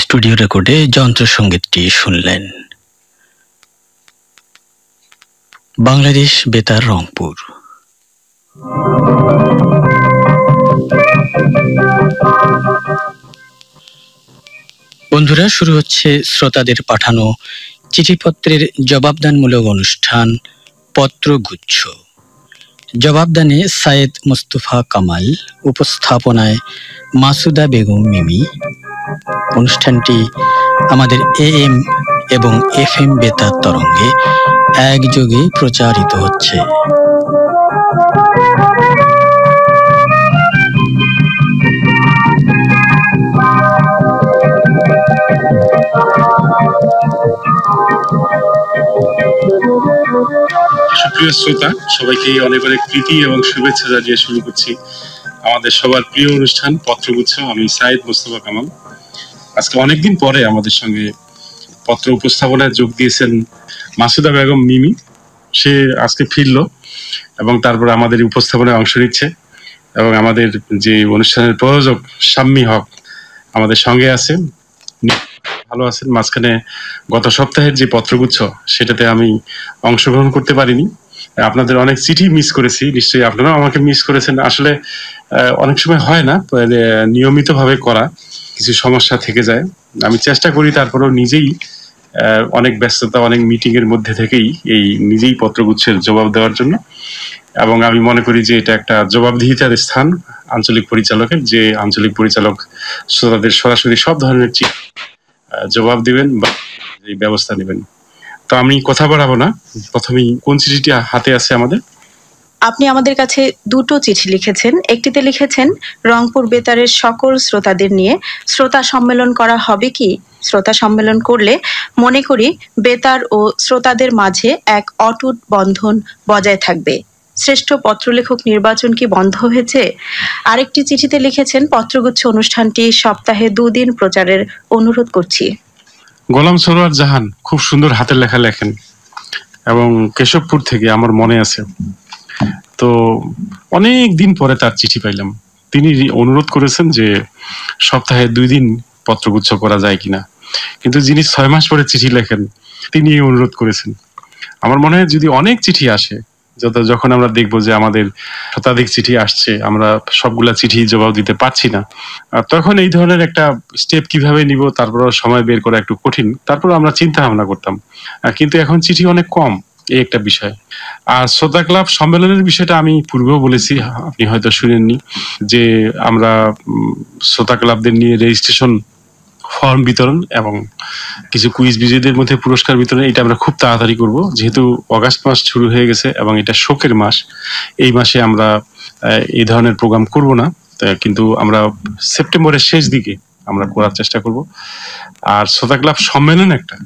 Studio রেকর্ডে যন্ত্রসঙ্গীতটি শুনলেন। বাংলাদেশ বেতার রংপুর। বন্ধুরা, শুরু হচ্ছে শ্রোতাদের পাঠানো চিঠিপত্রের জবাবদানমূলক অনুষ্ঠান পত্রগুচ্ছ। জবাবদানে সায়েদ মোস্তফা কামাল, উপস্থাপনায় মাসুদা বেগম মিমি। অনুষ্ঠানটি আমাদের AM এবং FM বেতার তরঙ্গে একযোগে প্রচারিত হচ্ছে। সুপ্রিয় শ্রোতা, সবাইকে অনেক অনেক প্রীতি এবং শুভেচ্ছা জানিয়ে শুরু করছি আমাদের সবার প্রিয় অনুষ্ঠান পত্রগুচ্ছ। আমি সায়েদ মোস্তফা কামাল। আজকে অনেকদিন পরে আমাদের সঙ্গে পত্র উপস্থাপনায় যোগ দিয়েছেন মাসুদা বেগম মিমি। সে আজকে ফিরল এবং তারপর আমাদের উপস্থাপনায় অংশ নিচ্ছে, এবং আমাদের যে অনুষ্ঠানের প্রযোজক শাম্মী হক আমাদের সঙ্গে আছে, ভালো আছেন। মাঝখানে গত সপ্তাহের যে পত্রগুচ্ছ সেটাতে আমি অংশগ্রহণ করতে পারিনি। আপনাদের অনেক চিঠি মিস করেছি, নিশ্চয়ই আপনারাও আমাকে মিস করেছেন। আসলে অনেক সময় হয় না নিয়মিতভাবে করা, কিছু সমস্যা থেকে যায়। আমি চেষ্টা করি, তারপরেও নিজেই অনেক ব্যস্ততা, অনেক মিটিং এর মধ্যে থেকেই এই নিজেই পত্রগুচ্ছের জবাব দেওয়ার জন্য। এবং আমি মনে করি যে এটা একটা জবাবদিহিতার স্থান আঞ্চলিক পরিচালকের, যে আঞ্চলিক পরিচালক শ্রোতাদের সরাসরি সব ধরনের চিঠি জবাব দিবেন বা এই ব্যবস্থা নেবেন। তো আমি কথা বাড়াবো না, প্রথমেই কোন চিঠিটি হাতে আছে আমাদের? আপনি আমাদের কাছে দুটো চিঠি লিখেছেন। একটিতে লিখেছেন, রংপুর বেতারের সকল শ্রোতাদের নিয়ে শ্রোতা সম্মেলন করা হবে কি? শ্রোতা সম্মেলন করলে মনে করি বেতার ও শ্রোতাদের মাঝে এক অটুট বন্ধন বজায় থাকবে। শ্রেষ্ঠ পত্রলেখক নির্বাচন কি বন্ধ হয়েছে? আরেকটি চিঠিতে লিখেছেন, পত্রগুচ্ছ অনুষ্ঠানটি সপ্তাহে 2 দিন প্রচারের অনুরোধ করছি। গোলাম সরোয়ার জাহান খুব সুন্দর হাতের লেখা লেখেন, এবং কেশবপুর থেকে আমার মনে আছে। তো অনেক দিন পরে তার চিঠি পাইলাম। তিনি অনুরোধ করেছেন যে সপ্তাহে 2 দিন পত্রগুচ্ছ করা যায় কিনা, কিন্তু যিনি 6 মাস পরে চিঠি লেখেন তিনি অনুরোধ করেছেন। আমার মনে হয় যদি অনেক চিঠি আসে, যখন আমরা দেখবো যে আমাদের শতাধিক চিঠি আসছে, আমরা সবগুলা চিঠি জবাব দিতে পারছি না, তখন এই ধরনের একটা স্টেপ কিভাবে নিব তারপর সময় বের করা একটু কঠিন। তারপর আমরা চিন্তা ভাবনা করতাম, কিন্তু এখন চিঠি অনেক কম, এই একটা বিষয়। আর শ্রোতা ক্লাব সম্মেলনের বিষয়টা আমি পূর্বেও বলেছি, আপনি হয়তো শুনেননি, যে আমরা শ্রোতা ক্লাবদের নিয়ে রেজিস্ট্রেশন ফর্ম বিতরণ এবং কিছু কুইজ বিজয়ীদের মধ্যে পুরস্কার বিতরণ, এটা আমরা খুব তাড়াতাড়ি করব, যেহেতু অগাস্ট মাস শুরু হয়ে গেছে এবং এটা শোকের মাস। এই মাসে আমরা এই ধরনের প্রোগ্রাম করব না, কিন্তু আমরা সেপ্টেম্বরের শেষ দিকে আমরা করার চেষ্টা করব। আর শ্রোতা ক্লাব সম্মেলন একটা,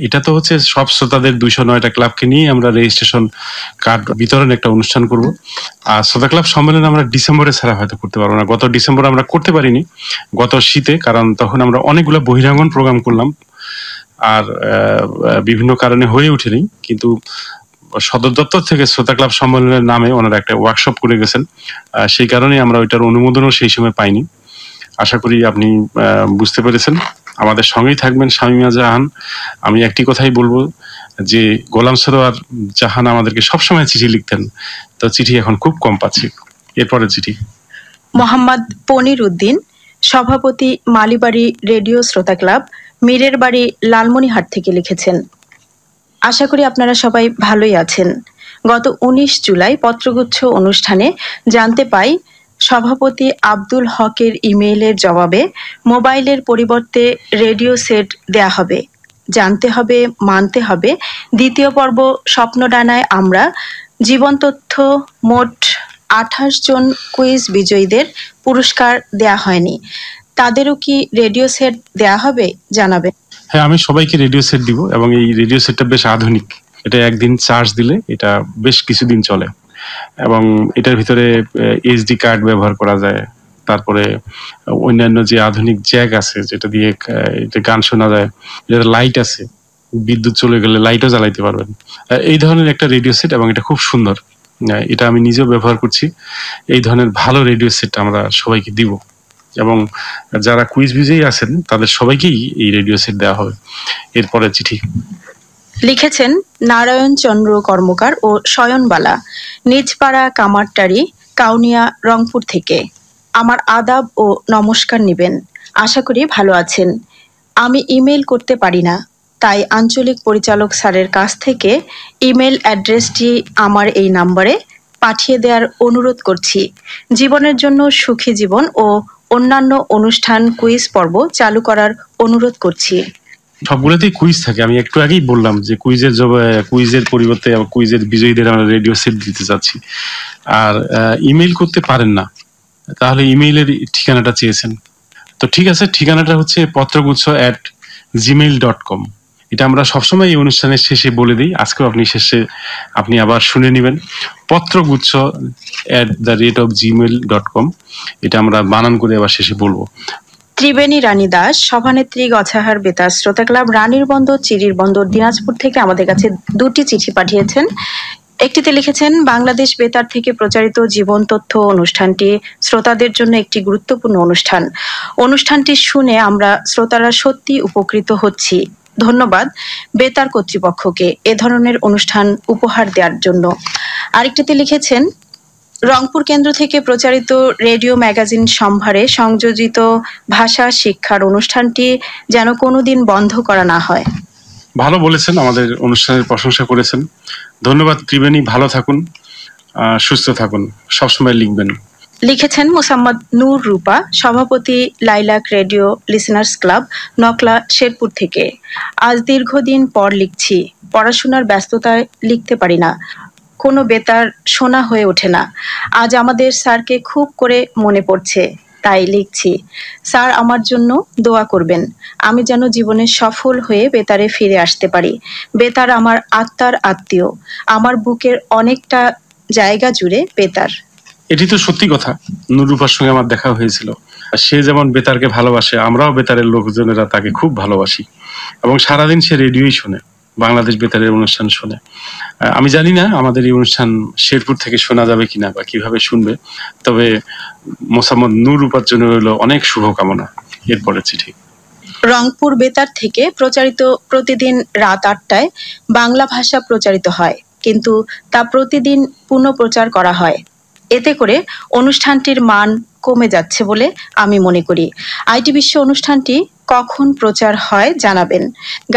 এটা তো হচ্ছে সব শ্রোতাদের 209টা ক্লাবকে নিয়ে আমরা রেজিস্ট্রেশন কার্ড বিতরণ একটা অনুষ্ঠান করব। আর শ্রোতা ক্লাব সম্মেলন আমরা ডিসেম্বরে ছাড়া হয়তো করতে পারবো না। গত ডিসেম্বর আমরা করতে পারিনি, গত শীতে, কারণ তখন আমরা অনেকগুলো বহিরাঙ্গন প্রোগ্রাম করলাম আর বিভিন্ন কারণে হয়ে ওঠেনি। কিন্তু সদর দপ্তর থেকে শ্রোতা ক্লাব সম্মেলনের নামে ওনারা একটা ওয়ার্কশপ করে গেছেন, সেই কারণে আমরা ওইটার অনুমোদনও সেই সময় পাইনি। আশা করি আপনি বুঝতে পেরেছেন। আমাদের সঙ্গেই থাকবেন শামীমা জাহান। আমি একটি কথাই বলবো যে গোলাম সরোয়ার জাহান আমাদেরকে সবসময় চিঠি লিখতেন, তো চিঠি এখন খুব কম পাচ্ছি। এরপরে চিঠি মোহাম্মদ পনির উদ্দিন, সভাপতি মালিবাড়ি রেডিও শ্রোতা ক্লাব, মীরের বাড়ি, লালমনিহাট থেকে লিখেছেন। আশা করি আপনারা সবাই ভালোই আছেন। গত 19 জুলাই পত্রগুচ্ছ অনুষ্ঠানে জানতে পাই সভাপতি আব্দুল হকের ইমেইলের জবাবে মোবাইলের পরিবর্তে রেডিও সেট দেয়া হবে। জানতে হবে, মানতে হবে। দ্বিতীয় পর্ব স্বপ্নডানায় আমরা জীবন তথ্য মোট 28 জন কুইজ বিজয়ীদের পুরস্কার দেয়া হয়নি, তাদেরও কি রেডিও সেট দেয়া হবে? জানাবেন। হ্যাঁ, আমি সবাইকে রেডিও সেট দিব, এবং এই রেডিও সেটটা বেশ আধুনিক। এটা একদিন চার্জ দিলে এটা বেশ কিছুদিন চলে, এবং এটার ভিতরে এইচডি কার্ড ব্যবহার করা যায়। তারপরে অন্যান্য যে আধুনিক জ্যাক আছে যেটা দিয়ে গান শোনা যায়, এটা লাইট আছে, বিদ্যুৎ চলে গেলে লাইটও জ্বালাইতে পারবেন। এই ধরনের একটা রেডিও সেট, এবং এটা খুব সুন্দর। এটা আমি নিজেও ব্যবহার করছি। এই ধরনের ভালো রেডিও সেট আমরা সবাইকে দিব। এবং যারা কুইজ বিজয়ী আছেন তাদের সবাইকেই এই রেডিও সেট দেওয়া হবে। এরপরে চিঠি লিখেছেন নারায়ণ চন্দ্র কর্মকার ও শয়নবালা, নিজপাড়া কামারটারি, কাউনিয়া, রংপুর থেকে। আমার আদাব ও নমস্কার নিবেন। আশা করি ভালো আছেন। আমি ইমেল করতে পারি না, তাই আঞ্চলিক পরিচালক স্যারের কাছ থেকে ইমেল অ্যাড্রেসটি আমার এই নাম্বারে পাঠিয়ে দেওয়ার অনুরোধ করছি। জীবনের জন্য সুখী জীবন ও অন্যান্য অনুষ্ঠান কুইজ পর্ব চালু করার অনুরোধ করছি। সবগুলোতেই কুইজ থাকে। আমি একটু আগেই বললাম যে কুইজের পরিবর্তে কুইজের বিজয়ীদের আমরা রেডিও সেট দিতে চাচ্ছি। আর ইমেল করতে পারেন না, তাহলে ইমেইলের ঠিকানাটা চেয়েছেন। তো ঠিক আছে, ঠিকানাটা হচ্ছে পত্রগুচ্ছ@gmail.com। এটা আমরা সবসময় এই অনুষ্ঠানের শেষে বলে দিই, আজকেও আপনি আবার শুনে নেবেন। পত্রগুচ্ছ@gmail.com, এটা আমরা বানান করে আবার শেষে বলবো। ত্রিবেণী রানী দাস, সভানেত্রী, গছাহার বেতার শ্রোতা ক্লাব, রানীর বন্দর, চিরির বন্দর, দিনাজপুর থেকে আমাদের কাছে দুটি চিঠি পাঠিয়েছেন। একটিতে লিখেছেন, বাংলাদেশ বেতার থেকে প্রচারিত জীবন তথ্য অনুষ্ঠানটি শ্রোতাদের জন্য একটি গুরুত্বপূর্ণ অনুষ্ঠান। অনুষ্ঠানটি শুনে আমরা শ্রোতারা সত্যি উপকৃত হচ্ছি। ধন্যবাদ বেতার কর্তৃপক্ষকে এ ধরনের অনুষ্ঠান উপহার দেওয়ার জন্য। আরেকটিতে লিখেছেন, রংপুর কেন্দ্র থেকে প্রচারিত রেডিও ম্যাগাজিন সম্ভারে সংযোজিত ভাষা শিক্ষার অনুষ্ঠানটি যেন কোনোদিন বন্ধ করা না হয়। ভালো বলেছেন, আমাদের অনুষ্ঠানের প্রশংসা করেছেন। ধন্যবাদ ত্রিবেণী, ভালো থাকুন, সুস্থ থাকুন, সবসময় লিখবেন। লিখেছেন মোসাম্মদ নূর রূপা, সভাপতি lilac radio listeners club, Nakla, Sherpur থেকে। আজ দীর্ঘদিন পর লিখছি। পড়াশোনার ব্যস্ততায় লিখতে পারি না, কোনো বেতার শোনা হয়ে ওঠে না। আজ আমাদের স্যারকে খুব করে মনে পড়ছে, তাই লিখছি। স্যার আমার জন্য দোয়া করবেন, আমি যেন জীবনে সফল হয়ে বেতারে ফিরে আসতে পারি। বেতার আমার আত্মার আত্মীয়, আমার বুকের অনেকটা জায়গা জুড়ে বেতার। এটি তো সত্যি কথা। নুরুপার সঙ্গে আমার দেখা হয়েছিল। সে যেমন বেতারকে ভালোবাসে, আমরাও বেতারের লোকজনেরা তাকে খুব ভালোবাসি এবং সারাদিন সে রেডিওই শোনে, বাংলাদেশ বেতারের অনুষ্ঠান শোনে। আমি জানি না আমাদের এই অনুষ্ঠান শেরপুর থেকে শোনা যাবে কিনা বা কিভাবে শুনবে, তবে মোসাম্মদ নুরুপার জন্য হলো অনেক শুভকামনা। এরপরে চিঠি। রংপুর বেতার থেকে প্রচারিত প্রতিদিন রাত 8টায় বাংলা ভাষা প্রচারিত হয়, কিন্তু তা প্রতিদিন পুনঃপ্রচার করা হয়। এতে করে অনুষ্ঠানটির মান কমে যাচ্ছে বলে আমি মনে করি। আইটি বিশ্ব অনুষ্ঠানটি কখন প্রচার হয় জানাবেন।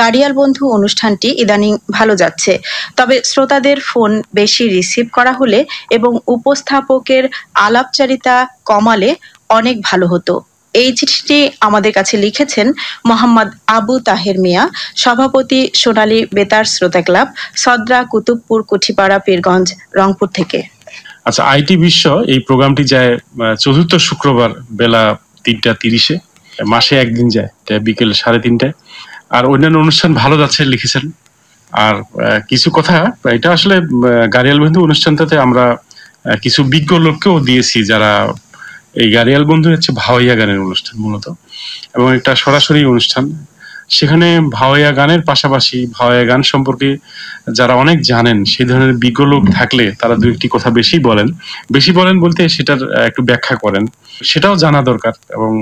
গাড়িয়াল বন্ধু অনুষ্ঠানটি ইদানিং ভালো যাচ্ছে, তবে শ্রোতাদের ফোন বেশি রিসিভ করা হলে এবং উপস্থাপকের আলাপচারিতা কমালে অনেক ভালো হতো। এই চিঠিটি আমাদের কাছে লিখেছেন মোহাম্মদ আবু তাহের মিয়া, সভাপতি সোনালী বেতার শ্রোতা ক্লাব, সদরা, কুতুবপুর, কুঠিপাড়া, পীরগঞ্জ, রংপুর থেকে। আচ্ছা, আইটি বিশ্ব এই প্রোগ্রামটি যায় চতুর্থ শুক্রবার বেলা 3:30, মাসে একদিন যায়, বিকেল 3:30টায়। আর অন্যান্য অনুষ্ঠান ভালো যাচ্ছে লিখেছেন। আর কিছু কথা, এটা আসলে গাড়িয়াল বন্ধু অনুষ্ঠানটাতে আমরা কিছু বিজ্ঞ লোককেও দিয়েছি, যারা এই গাড়িয়াল বন্ধু হচ্ছে ভাওয়াইয়া গানের অনুষ্ঠান মূলত, এবং একটা সরাসরি অনুষ্ঠান। সেখানে ভাওয়াইয়া গানের পাশাপাশি ভাওয়াইয়া গান সম্পর্কে যারা অনেক জানেন সেই ধরনের বিজ্ঞ লোক থাকলে তারা দু একটি কথা বেশি বলেন বলতে সেটার একটু ব্যাখ্যা করেন, সেটাও জানা দরকার। এবং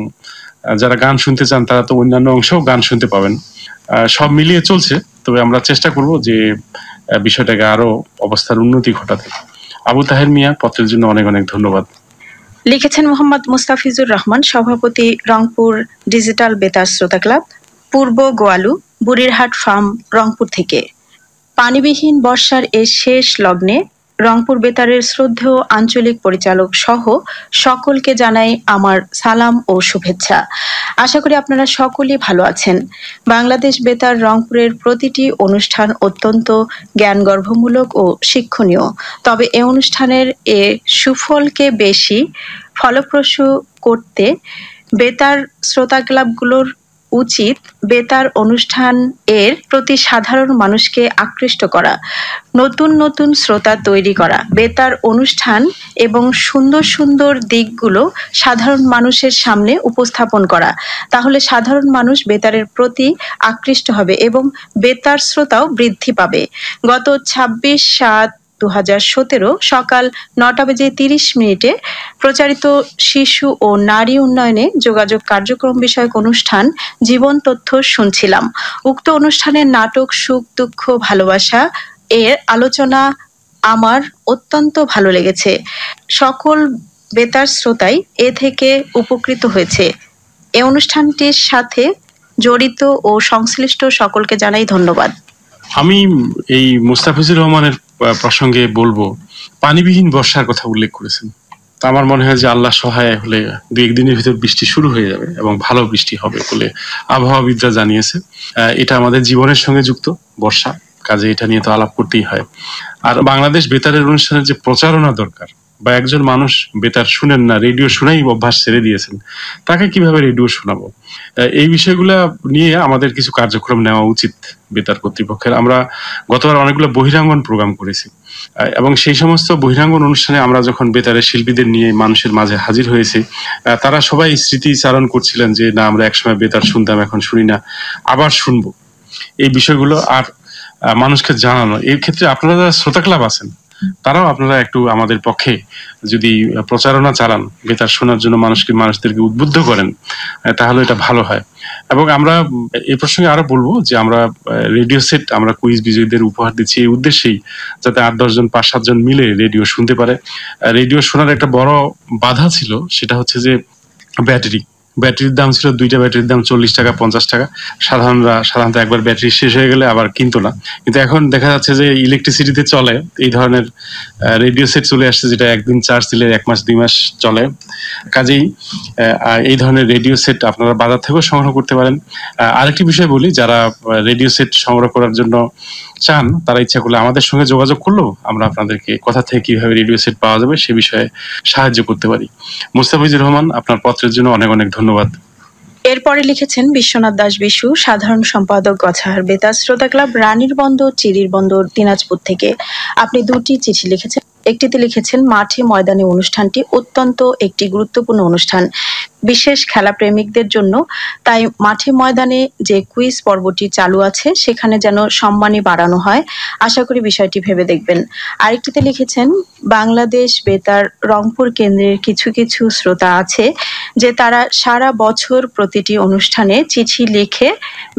যারা গান শুনতে চান তারা তো অন্যান্য অংশেও গান শুনতে পাবেন। সব মিলিয়ে চলছে, তবে আমরা চেষ্টা করব যে বিষয়টাকে আরো অবস্থার উন্নতি ঘটাতে। আবু তাহের মিয়া, পত্রের জন্য অনেক অনেক ধন্যবাদ। লিখেছেন মোহাম্মদ মুস্তাফিজুর রহমান, সভাপতি রংপুর ডিজিটাল বেতার শ্রোতা ক্লাব, পূর্ব গোয়ালু, বুড়িরহাট ফার্ম, রংপুর থেকে। পানিবিহীন বর্ষার এই শেষ লগ্নে রংপুর বেতারের শ্রদ্ধেয় আঞ্চলিক পরিচালক সহ সকলকে জানাই আমার সালাম ও শুভেচ্ছা। আশা করি আপনারা সকলেই ভালো আছেন। বাংলাদেশ বেতার রংপুরের প্রতিটি অনুষ্ঠান অত্যন্ত জ্ঞানগর্ভমূলক ও শিক্ষণীয়, তবে এ অনুষ্ঠানের সুফলকে বেশি ফলপ্রসূ করতে বেতার শ্রোতা ক্লাবগুলোর উচিত বেতার অনুষ্ঠান এর প্রতি সাধারণ মানুষকে আকৃষ্ট করা, নতুন নতুন শ্রোতা তৈরি করা, বেতার অনুষ্ঠান এবং সুন্দর সুন্দর দিকগুলো সাধারণ মানুষের সামনে উপস্থাপন করা। তাহলে সাধারণ মানুষ বেতারের প্রতি আকৃষ্ট হবে এবং বেতার শ্রোতাও বৃদ্ধি পাবে। গত 26/7 2017 সকাল 9:30 প্রচারিত শিশু ও নারী উন্নয়নে যোগাযোগ কার্যক্রম বিষয়ক অনুষ্ঠান জীবন তথ্য শুনছিলাম। উক্ত অনুষ্ঠানের নাটক সুখ দুঃখ ভালোবাসা এর আলোচনা আমার অত্যন্ত ভালো লেগেছে। সকল বেতার শ্রোতাই এ থেকে উপকৃত হয়েছে। এ অনুষ্ঠানটির সাথে জড়িত ও সংশ্লিষ্ট সকলকে জানাই ধন্যবাদ। আমি এই মুস্তাফিজুর রহমানের প্রসঙ্গে বলবো, পানিবিহীন বর্ষার কথা উল্লেখ করেছেন। তা আমার মনে হয় যে আল্লাহ সহায় হলে 2-1 দিনের ভিতর বৃষ্টি শুরু হয়ে যাবে এবং ভালো বৃষ্টি হবে বলে আবহাওয়াবিদরা জানিয়েছে। এটা আমাদের জীবনের সঙ্গে যুক্ত বর্ষা, কাজে এটা নিয়ে তো আলাপ করতেই হয়। আর বাংলাদেশ বেতারের অনুষ্ঠানের যে প্রচারণা দরকার, বা একজন মানুষ বেতার শুনেন না, রেডিও শোনাই অভ্যাস ছেড়ে দিয়েছেন, তাকে কিভাবে রেডিও শোনাবো, এই বিষয়গুলো নিয়ে আমাদের কিছু কার্যক্রম নেওয়া উচিত বেতার কর্তৃপক্ষের। আমরা গতবার অনেকগুলো বহিরাঙ্গন প্রোগ্রাম করেছি এবং সেই সমস্ত বহিরাঙ্গন অনুষ্ঠানে আমরা যখন বেতারের শিল্পীদের নিয়ে মানুষের মাঝে হাজির হয়েছি, তারা সবাই স্মৃতিচারণ করছিলেন যে না, আমরা একসময় বেতার শুনতাম, এখন শুনি না, আবার শুনবো। এই বিষয়গুলো আর মানুষকে জানানো, এর ক্ষেত্রে আপনারা যারা শ্রোতা ক্লাব আছেন তারাও আপনারা একটু আমাদের পক্ষে যদি প্রচারণা চালান, বেতার শোনার জন্য মানুষদেরকে উদ্বুদ্ধ করেন, তাহলে এটা ভালো হয়। এবং আমরা এই প্রসঙ্গে আরো বলবো যে আমরা রেডিও সেট আমরা কুইজ বিজয়ীদের উপহার দিচ্ছি এই উদ্দেশ্যেই, যাতে 8-10 জন 5-7 জন মিলে রেডিও শুনতে পারে। রেডিও শোনার একটা বড় বাধা ছিল, সেটা হচ্ছে যে ব্যাটারির দাম ছিল, 2টা ব্যাটারির দাম 40 টাকা 50 টাকা। সাধারণত একবার ব্যাটারি শেষ হয়ে গেলে আবার কিনতো না, কিন্তু এখন দেখা যাচ্ছে যে ইলেকট্রিসিটিতে চলে এই ধরনের রেডিও সেট চলে আসছে, যেটা একদিন চার্জ দিলে 1 মাস 2 মাস চলে। কাজেই এই ধরনের রেডিও সেট আপনারা বাজার থেকেও সংগ্রহ করতে পারেন। আরেকটি বিষয় বলি, যারা রেডিও সেট সংগ্রহ করার জন্য চান, তারা ইচ্ছা করলে আমাদের সঙ্গে যোগাযোগ করলেও আমরা আপনাদেরকে কোথা থেকে কিভাবে রেডিও সেট পাওয়া যাবে সে বিষয়ে সাহায্য করতে পারি। মুস্তাফিজুর রহমান, আপনার পত্রের জন্য অনেক অনেক ধন্যবাদ। এরপরে লিখেছেন বিশ্বনাথ দাস বিশু, সাধারণ সম্পাদক গছাহার বেতার শ্রোতা ক্লাব, রানীর বন্দর, চিরির বন্দর, দিনাজপুর থেকে। আপনি 2টি চিঠি লিখেছেন। একটিতে লিখেছেন মাঠে ময়দানে অনুষ্ঠানটি অত্যন্ত একটি গুরুত্বপূর্ণ অনুষ্ঠান, বিশেষ খেলা প্রেমিকদের জন্য। তাই মাঠে ময়দানে যে কুইজ পর্বটি চালু আছে সেখানে যেন সম্মানী বাড়ানো হয়। আশা করি বিষয়টি ভেবে দেখবেন। আরেকটিতে লিখেছেন বাংলাদেশ বেতার রংপুর কেন্দ্রের কিছু কিছু শ্রোতা আছে যে তারা সারা বছর প্রতিটি অনুষ্ঠানে চিঠি লিখে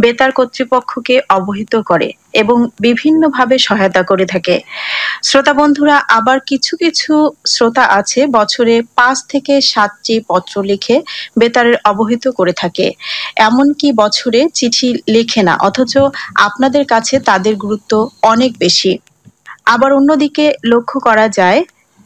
বেতার কর্তৃপক্ষকে অবহিত করে এবং বিভিন্নভাবে সহায়তা করে থাকে। শ্রোতা বন্ধুরা, আবার কিছু কিছু শ্রোতা আছে বছরে 5 থেকে 7টি পত্র লিখে বেতারের অবহিত করে থাকে, এমনকি বছরে চিঠি লেখে না, অথচ আপনাদের কাছে তাদের গুরুত্ব অনেক বেশি। আবার অন্যদিকে লক্ষ্য করা যায়,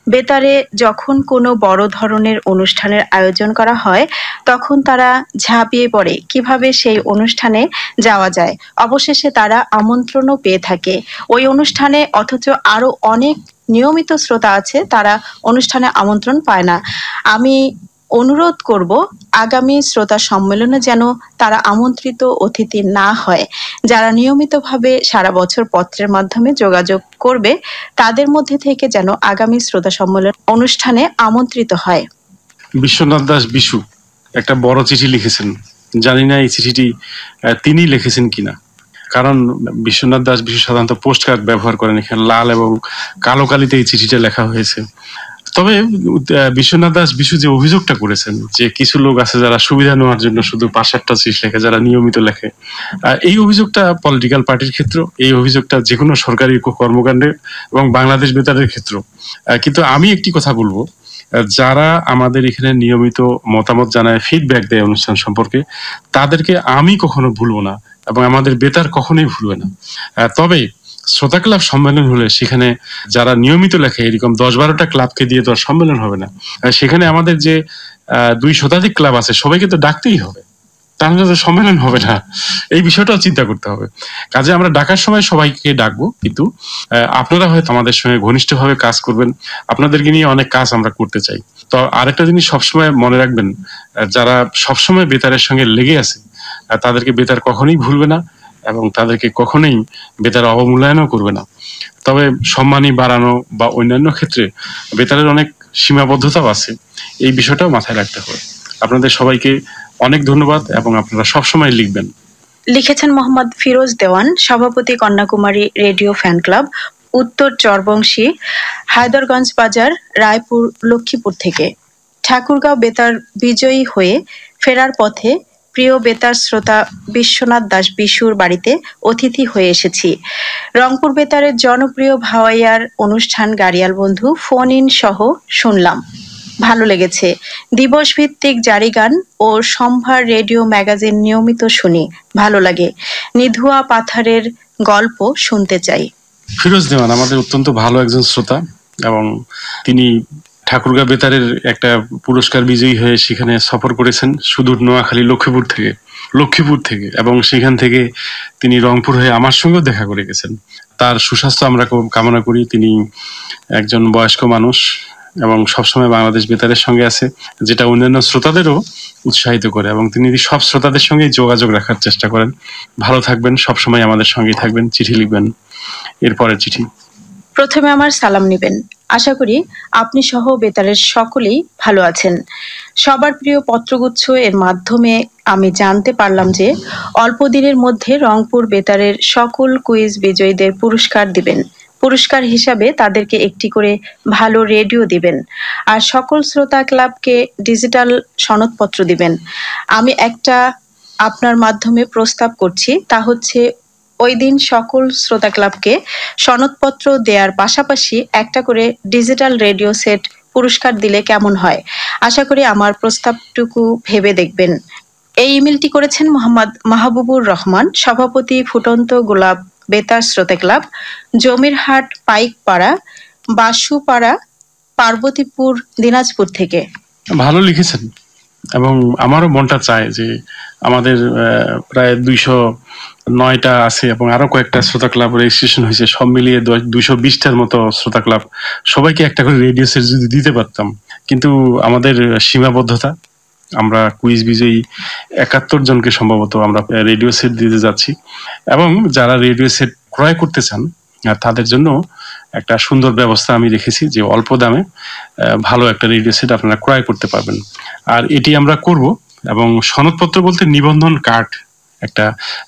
বেতারে যখন কোনো বড় ধরনের অনুষ্ঠানের আয়োজন করা হয় তখন তারা ঝাঁপিয়ে পড়ে কিভাবে সেই অনুষ্ঠানে যাওয়া যায়। অবশেষে তারা আমন্ত্রণও পেয়ে থাকে ওই অনুষ্ঠানে, অথচ আরো অনেক নিয়মিত শ্রোতা আছে তারা অনুষ্ঠানে আমন্ত্রণ পায় না। আমি অনুরোধ করব আগামী শ্রোতা সম্মেলনে যেন তারা আমন্ত্রিত অতিথি না হয়। যারা নিয়মিতভাবে সারা বছর পত্রের মাধ্যমে যোগাযোগ করবে তাদের মধ্যে থেকে যেন আগামী শ্রোতা সম্মেলন অনুষ্ঠানে আমন্ত্রিত হয়। বিশ্বনাথ দাস বিশু একটা বড় চিঠি লিখেছেন, জানি না এই চিঠিটি তিনি লিখেছেন কিনা, কারণ বিশ্বনাথ দাস বিশু সাধারণত পোস্ট কার্ড ব্যবহার করেন, এখানে লাল এবং কালো কালিতে এই চিঠিটা লেখা হয়েছে। তবে বিশ্বনাথ দাস বিশু যে অভিযোগটা করেছেন যে কিছু লোক আছে যারা সুবিধা নেওয়ার জন্য শুধু 5-7টা চিঠি লেখে, যারা নিয়মিত লেখে, এই অভিযোগটা পলিটিক্যাল পার্টির ক্ষেত্র, এই অভিযোগটা যে কোনো সরকারি কর্মকাণ্ডে এবং বাংলাদেশ বেতারের ক্ষেত্র। কিন্তু আমি একটি কথা বলবো, যারা আমাদের এখানে নিয়মিত মতামত জানায়, ফিডব্যাক দেয় অনুষ্ঠান সম্পর্কে, তাদেরকে আমি কখনো ভুলবো না এবং আমাদের বেতার কখনোই ভুলবে না। তবে শ্রোতা ক্লাব সম্মেলন হলে সেখানে যারা নিয়মিত লেখে, এরকম 10-12টা ক্লাবকে দিয়ে তো সম্মেলন হবে না। সেখানে আমাদের যে 2 শতাধিক ক্লাব আছে সবাইকে তো ডাকতেই হবে, তাহলে তো সম্মেলন হবে না। এই বিষয়টাও চিন্তা করতে হবে। কাজে আমরা ডাকার সময় সবাইকে ডাকবো, কিন্তু আপনারা হয়তো আমাদের সঙ্গে ঘনিষ্ঠভাবে কাজ করবেন, আপনাদেরকে নিয়ে অনেক কাজ আমরা করতে চাই। তো আরেকটা জিনিস সবসময় মনে রাখবেন, যারা সবসময় বেতারের সঙ্গে লেগে আছে তাদেরকে বেতার কখনোই ভুলবে না এবং তাদেরকে কখনোই বেতার অবমূল্যায়নও করবে না। তবে সম্মানী বাড়ানো বা অন্যান্য ক্ষেত্রে বেতারের অনেক সীমাবদ্ধতাও আছে, এই বিষয়টাও মাথায় রাখতে হবে। আপনাদের সবাইকে অনেক ধন্যবাদ এবং আপনারা সবসময় লিখবেন। লিখেছেন মোহাম্মদ ফিরোজ দেওয়ান, সভাপতি কন্যাকুমারী রেডিও ফ্যান ক্লাব, উত্তর চরবংশী, হায়দরগঞ্জ বাজার, রায়পুর, লক্ষ্মীপুর থেকে। ঠাকুরগাঁও বেতার বিজয়ী হয়ে ফেরার পথে প্রিয় বেতার শ্রোতা বিশ্বনাথ দাস বিশুর বাড়িতে অতিথি হয়ে এসেছি। রংপুর বেতারের জনপ্রিয় ভাওয়াইয়ার অনুষ্ঠান গাড়িয়াল বন্ধু ফোন ইন সহ শুনলাম, ভালো লেগেছে। দিবস ভিত্তিক জারি গান ও সম্ভার রেডিও ম্যাগাজিন নিয়মিত শুনি, ভালো লাগে। নিধুয়া পাথারের গল্প শুনতে চাই। ফিরোজ দেওয়ান আমাদের অত্যন্ত ভালো একজন শ্রোতা, এবং তিনি ঠাকুরগাঁও বেতারের একটা পুরস্কার বিজয়ী হয়ে সেখানে সফর করেছেন সুদূর নোয়াখালী লক্ষ্মীপুর থেকে, এবং সেখান থেকে তিনি রংপুর হয়ে আমার সঙ্গেও দেখা করে গেছেন। তার সুস্বাস্থ্য আমরা কামনা করি। তিনি একজন বয়স্ক মানুষ এবং সবসময় বাংলাদেশ বেতারের সঙ্গে আছে, যেটা অন্যান্য শ্রোতাদেরও উৎসাহিত করে, এবং তিনি সব শ্রোতাদের সঙ্গে যোগাযোগ রাখার চেষ্টা করেন। ভালো থাকবেন, সবসময় আমাদের সঙ্গেই থাকবেন। চিঠি লিখবেন, এরপরের চিঠি। প্রথমে আমার সালাম নেবেন। আশা করি আপনি সহ বেতারের সকলেই ভালো আছেন। সবার প্রিয় পত্রগুচ্ছ এর মাধ্যমে আমি জানতে পারলাম যে অল্প দিনের মধ্যে রংপুর বেতারের সকল কুইজ বিজয়ীদের পুরস্কার দিবেন। পুরস্কার হিসাবে তাদেরকে একটি করে ভালো রেডিও দিবেন, আর সকল শ্রোতা ক্লাবকে ডিজিটাল সনদপত্র দিবেন। আমি একটা আপনার মাধ্যমে প্রস্তাব করছি, তা হচ্ছে ওই দিন সকল শ্রোতা ক্লাবকে সনদপত্র দেওয়ার পাশাপাশি একটা করে ডিজিটাল রেডিও সেট পুরস্কার দিলে কেমন হয়? আশা করি আমার প্রস্তাবটুকু ভেবে দেখবেন। এই ইমেলটি করেছেন মোহাম্মদ মাহবুবুর রহমান, সভাপতি ফুটন্ত গোলাপ বেতার শ্রোতা ক্লাব, জমিরহাট, পাইকপাড়া, বাসুপাড়া, পার্বতীপুর, দিনাজপুর থেকে। ভালো লিখেছেন, এবং আমারও মনটা চায় যে আমাদের প্রায় 209টা আছে, এবং আরো কয়েকটা শ্রোতা ক্লাব রেজিস্ট্রেশন হয়েছে, সব মিলিয়ে 220টার মতো শ্রোতা ক্লাব। সবাইকে একটা করে রেডিও সেট যদি দিতে পারতাম, কিন্তু আমাদের সীমাবদ্ধতা। আমরা কুইজ বিজয়ী 71 জনকে সম্ভবত আমরা রেডিও সেট দিতে যাচ্ছি, এবং যারা রেডিও সেট ক্রয় করতে চান তাদের জন্য একটা সুন্দর ব্যবস্থা আমি রেখেছি, যে অল্প দামে ভালো একটা রেডিও সেট আপনারা ক্রয় করতে পারবেন। আর এটি আমরা করব, এবং সনদপত্র বলতে নিবন্ধন কার্ড, একটা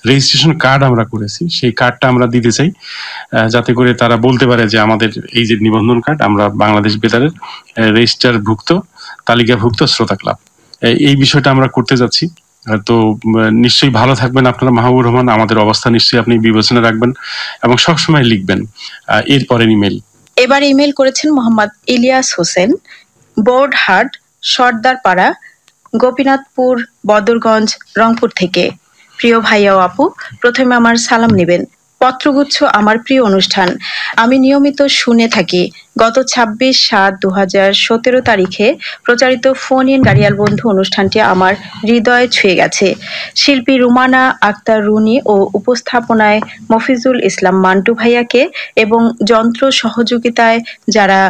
রেজিস্ট্রেশন কার্ড আমরা করেছি, সেই কার্ডটা আমরা দিতে চাই, যাতে করে তারা বলতে পারে যে আমাদের এই যে নিবন্ধন কার্ড, আমরা বাংলাদেশ বেতারের রেজিস্টারভুক্ত, তালিকাভুক্ত শ্রোতা ক্লাব। এই বিষয়টা আমরা করতে যাচ্ছি। তো নিশ্চয়ই ভালো থাকবেন আপনারা। মাহবুবুর রহমান, আমাদের অবস্থা নিশ্চয়ই আপনি বিবেচনা রাখবেন এবং সবসময় লিখবেন। এরপরের ইমেল। এবার ইমেল করেছেন মোহাম্মদ ইলিয়াস হোসেন, বোর্ডহাট, সর্দারপাড়া, গোপীনাথপুর, বদরগঞ্জ, রংপুর থেকে। প্রিয় ভাইয়া ও আপু, প্রথমে আমার সালাম নেবেন। পত্রগুচ্ছ আমার প্রিয় অনুষ্ঠান, আমি নিয়মিত শুনে থাকি। গত 26/7/2017 তারিখে প্রচারিত ফোন ইন গাড়িয়াল বন্ধু অনুষ্ঠানটি আমার হৃদয়ে ছুঁয়ে গেছে। শিল্পী রুমানা আক্তার রুনি ও উপস্থাপনায় মফিজুল ইসলাম মান্টু ভাইয়াকে এবং যন্ত্র সহযোগিতায় যারা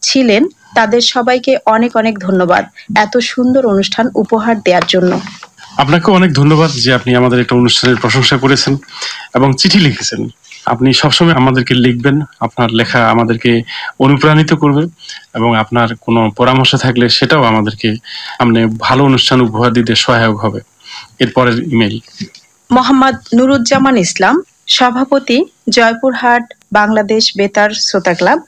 ছিলেন তাদের সবাইকে অনেক অনেক ধন্যবাদ এত সুন্দর অনুষ্ঠান উপহার দেওয়ার জন্য। আপনাকে অনেক ধন্যবাদ যে আপনি আমাদের একটা অনুষ্ঠানের প্রশংসা করেছেন এবং চিঠি লিখেছেন। আপনি সবসময় আমাদেরকে লিখবেন, আপনার লেখা আমাদেরকে অনুপ্রাণিত করবে, এবং আপনার কোনো পরামর্শ থাকলে সেটাও আমাদেরকে সামনে ভালো অনুষ্ঠান উপহার দিতে সহায়ক হবে। এরপরের ইমেল। মোহাম্মদ নুরুজ্জামান ইসলাম, সভাপতি, জয়পুরহাট, বাংলাদেশ বেতার শ্রোতা ক্লাব,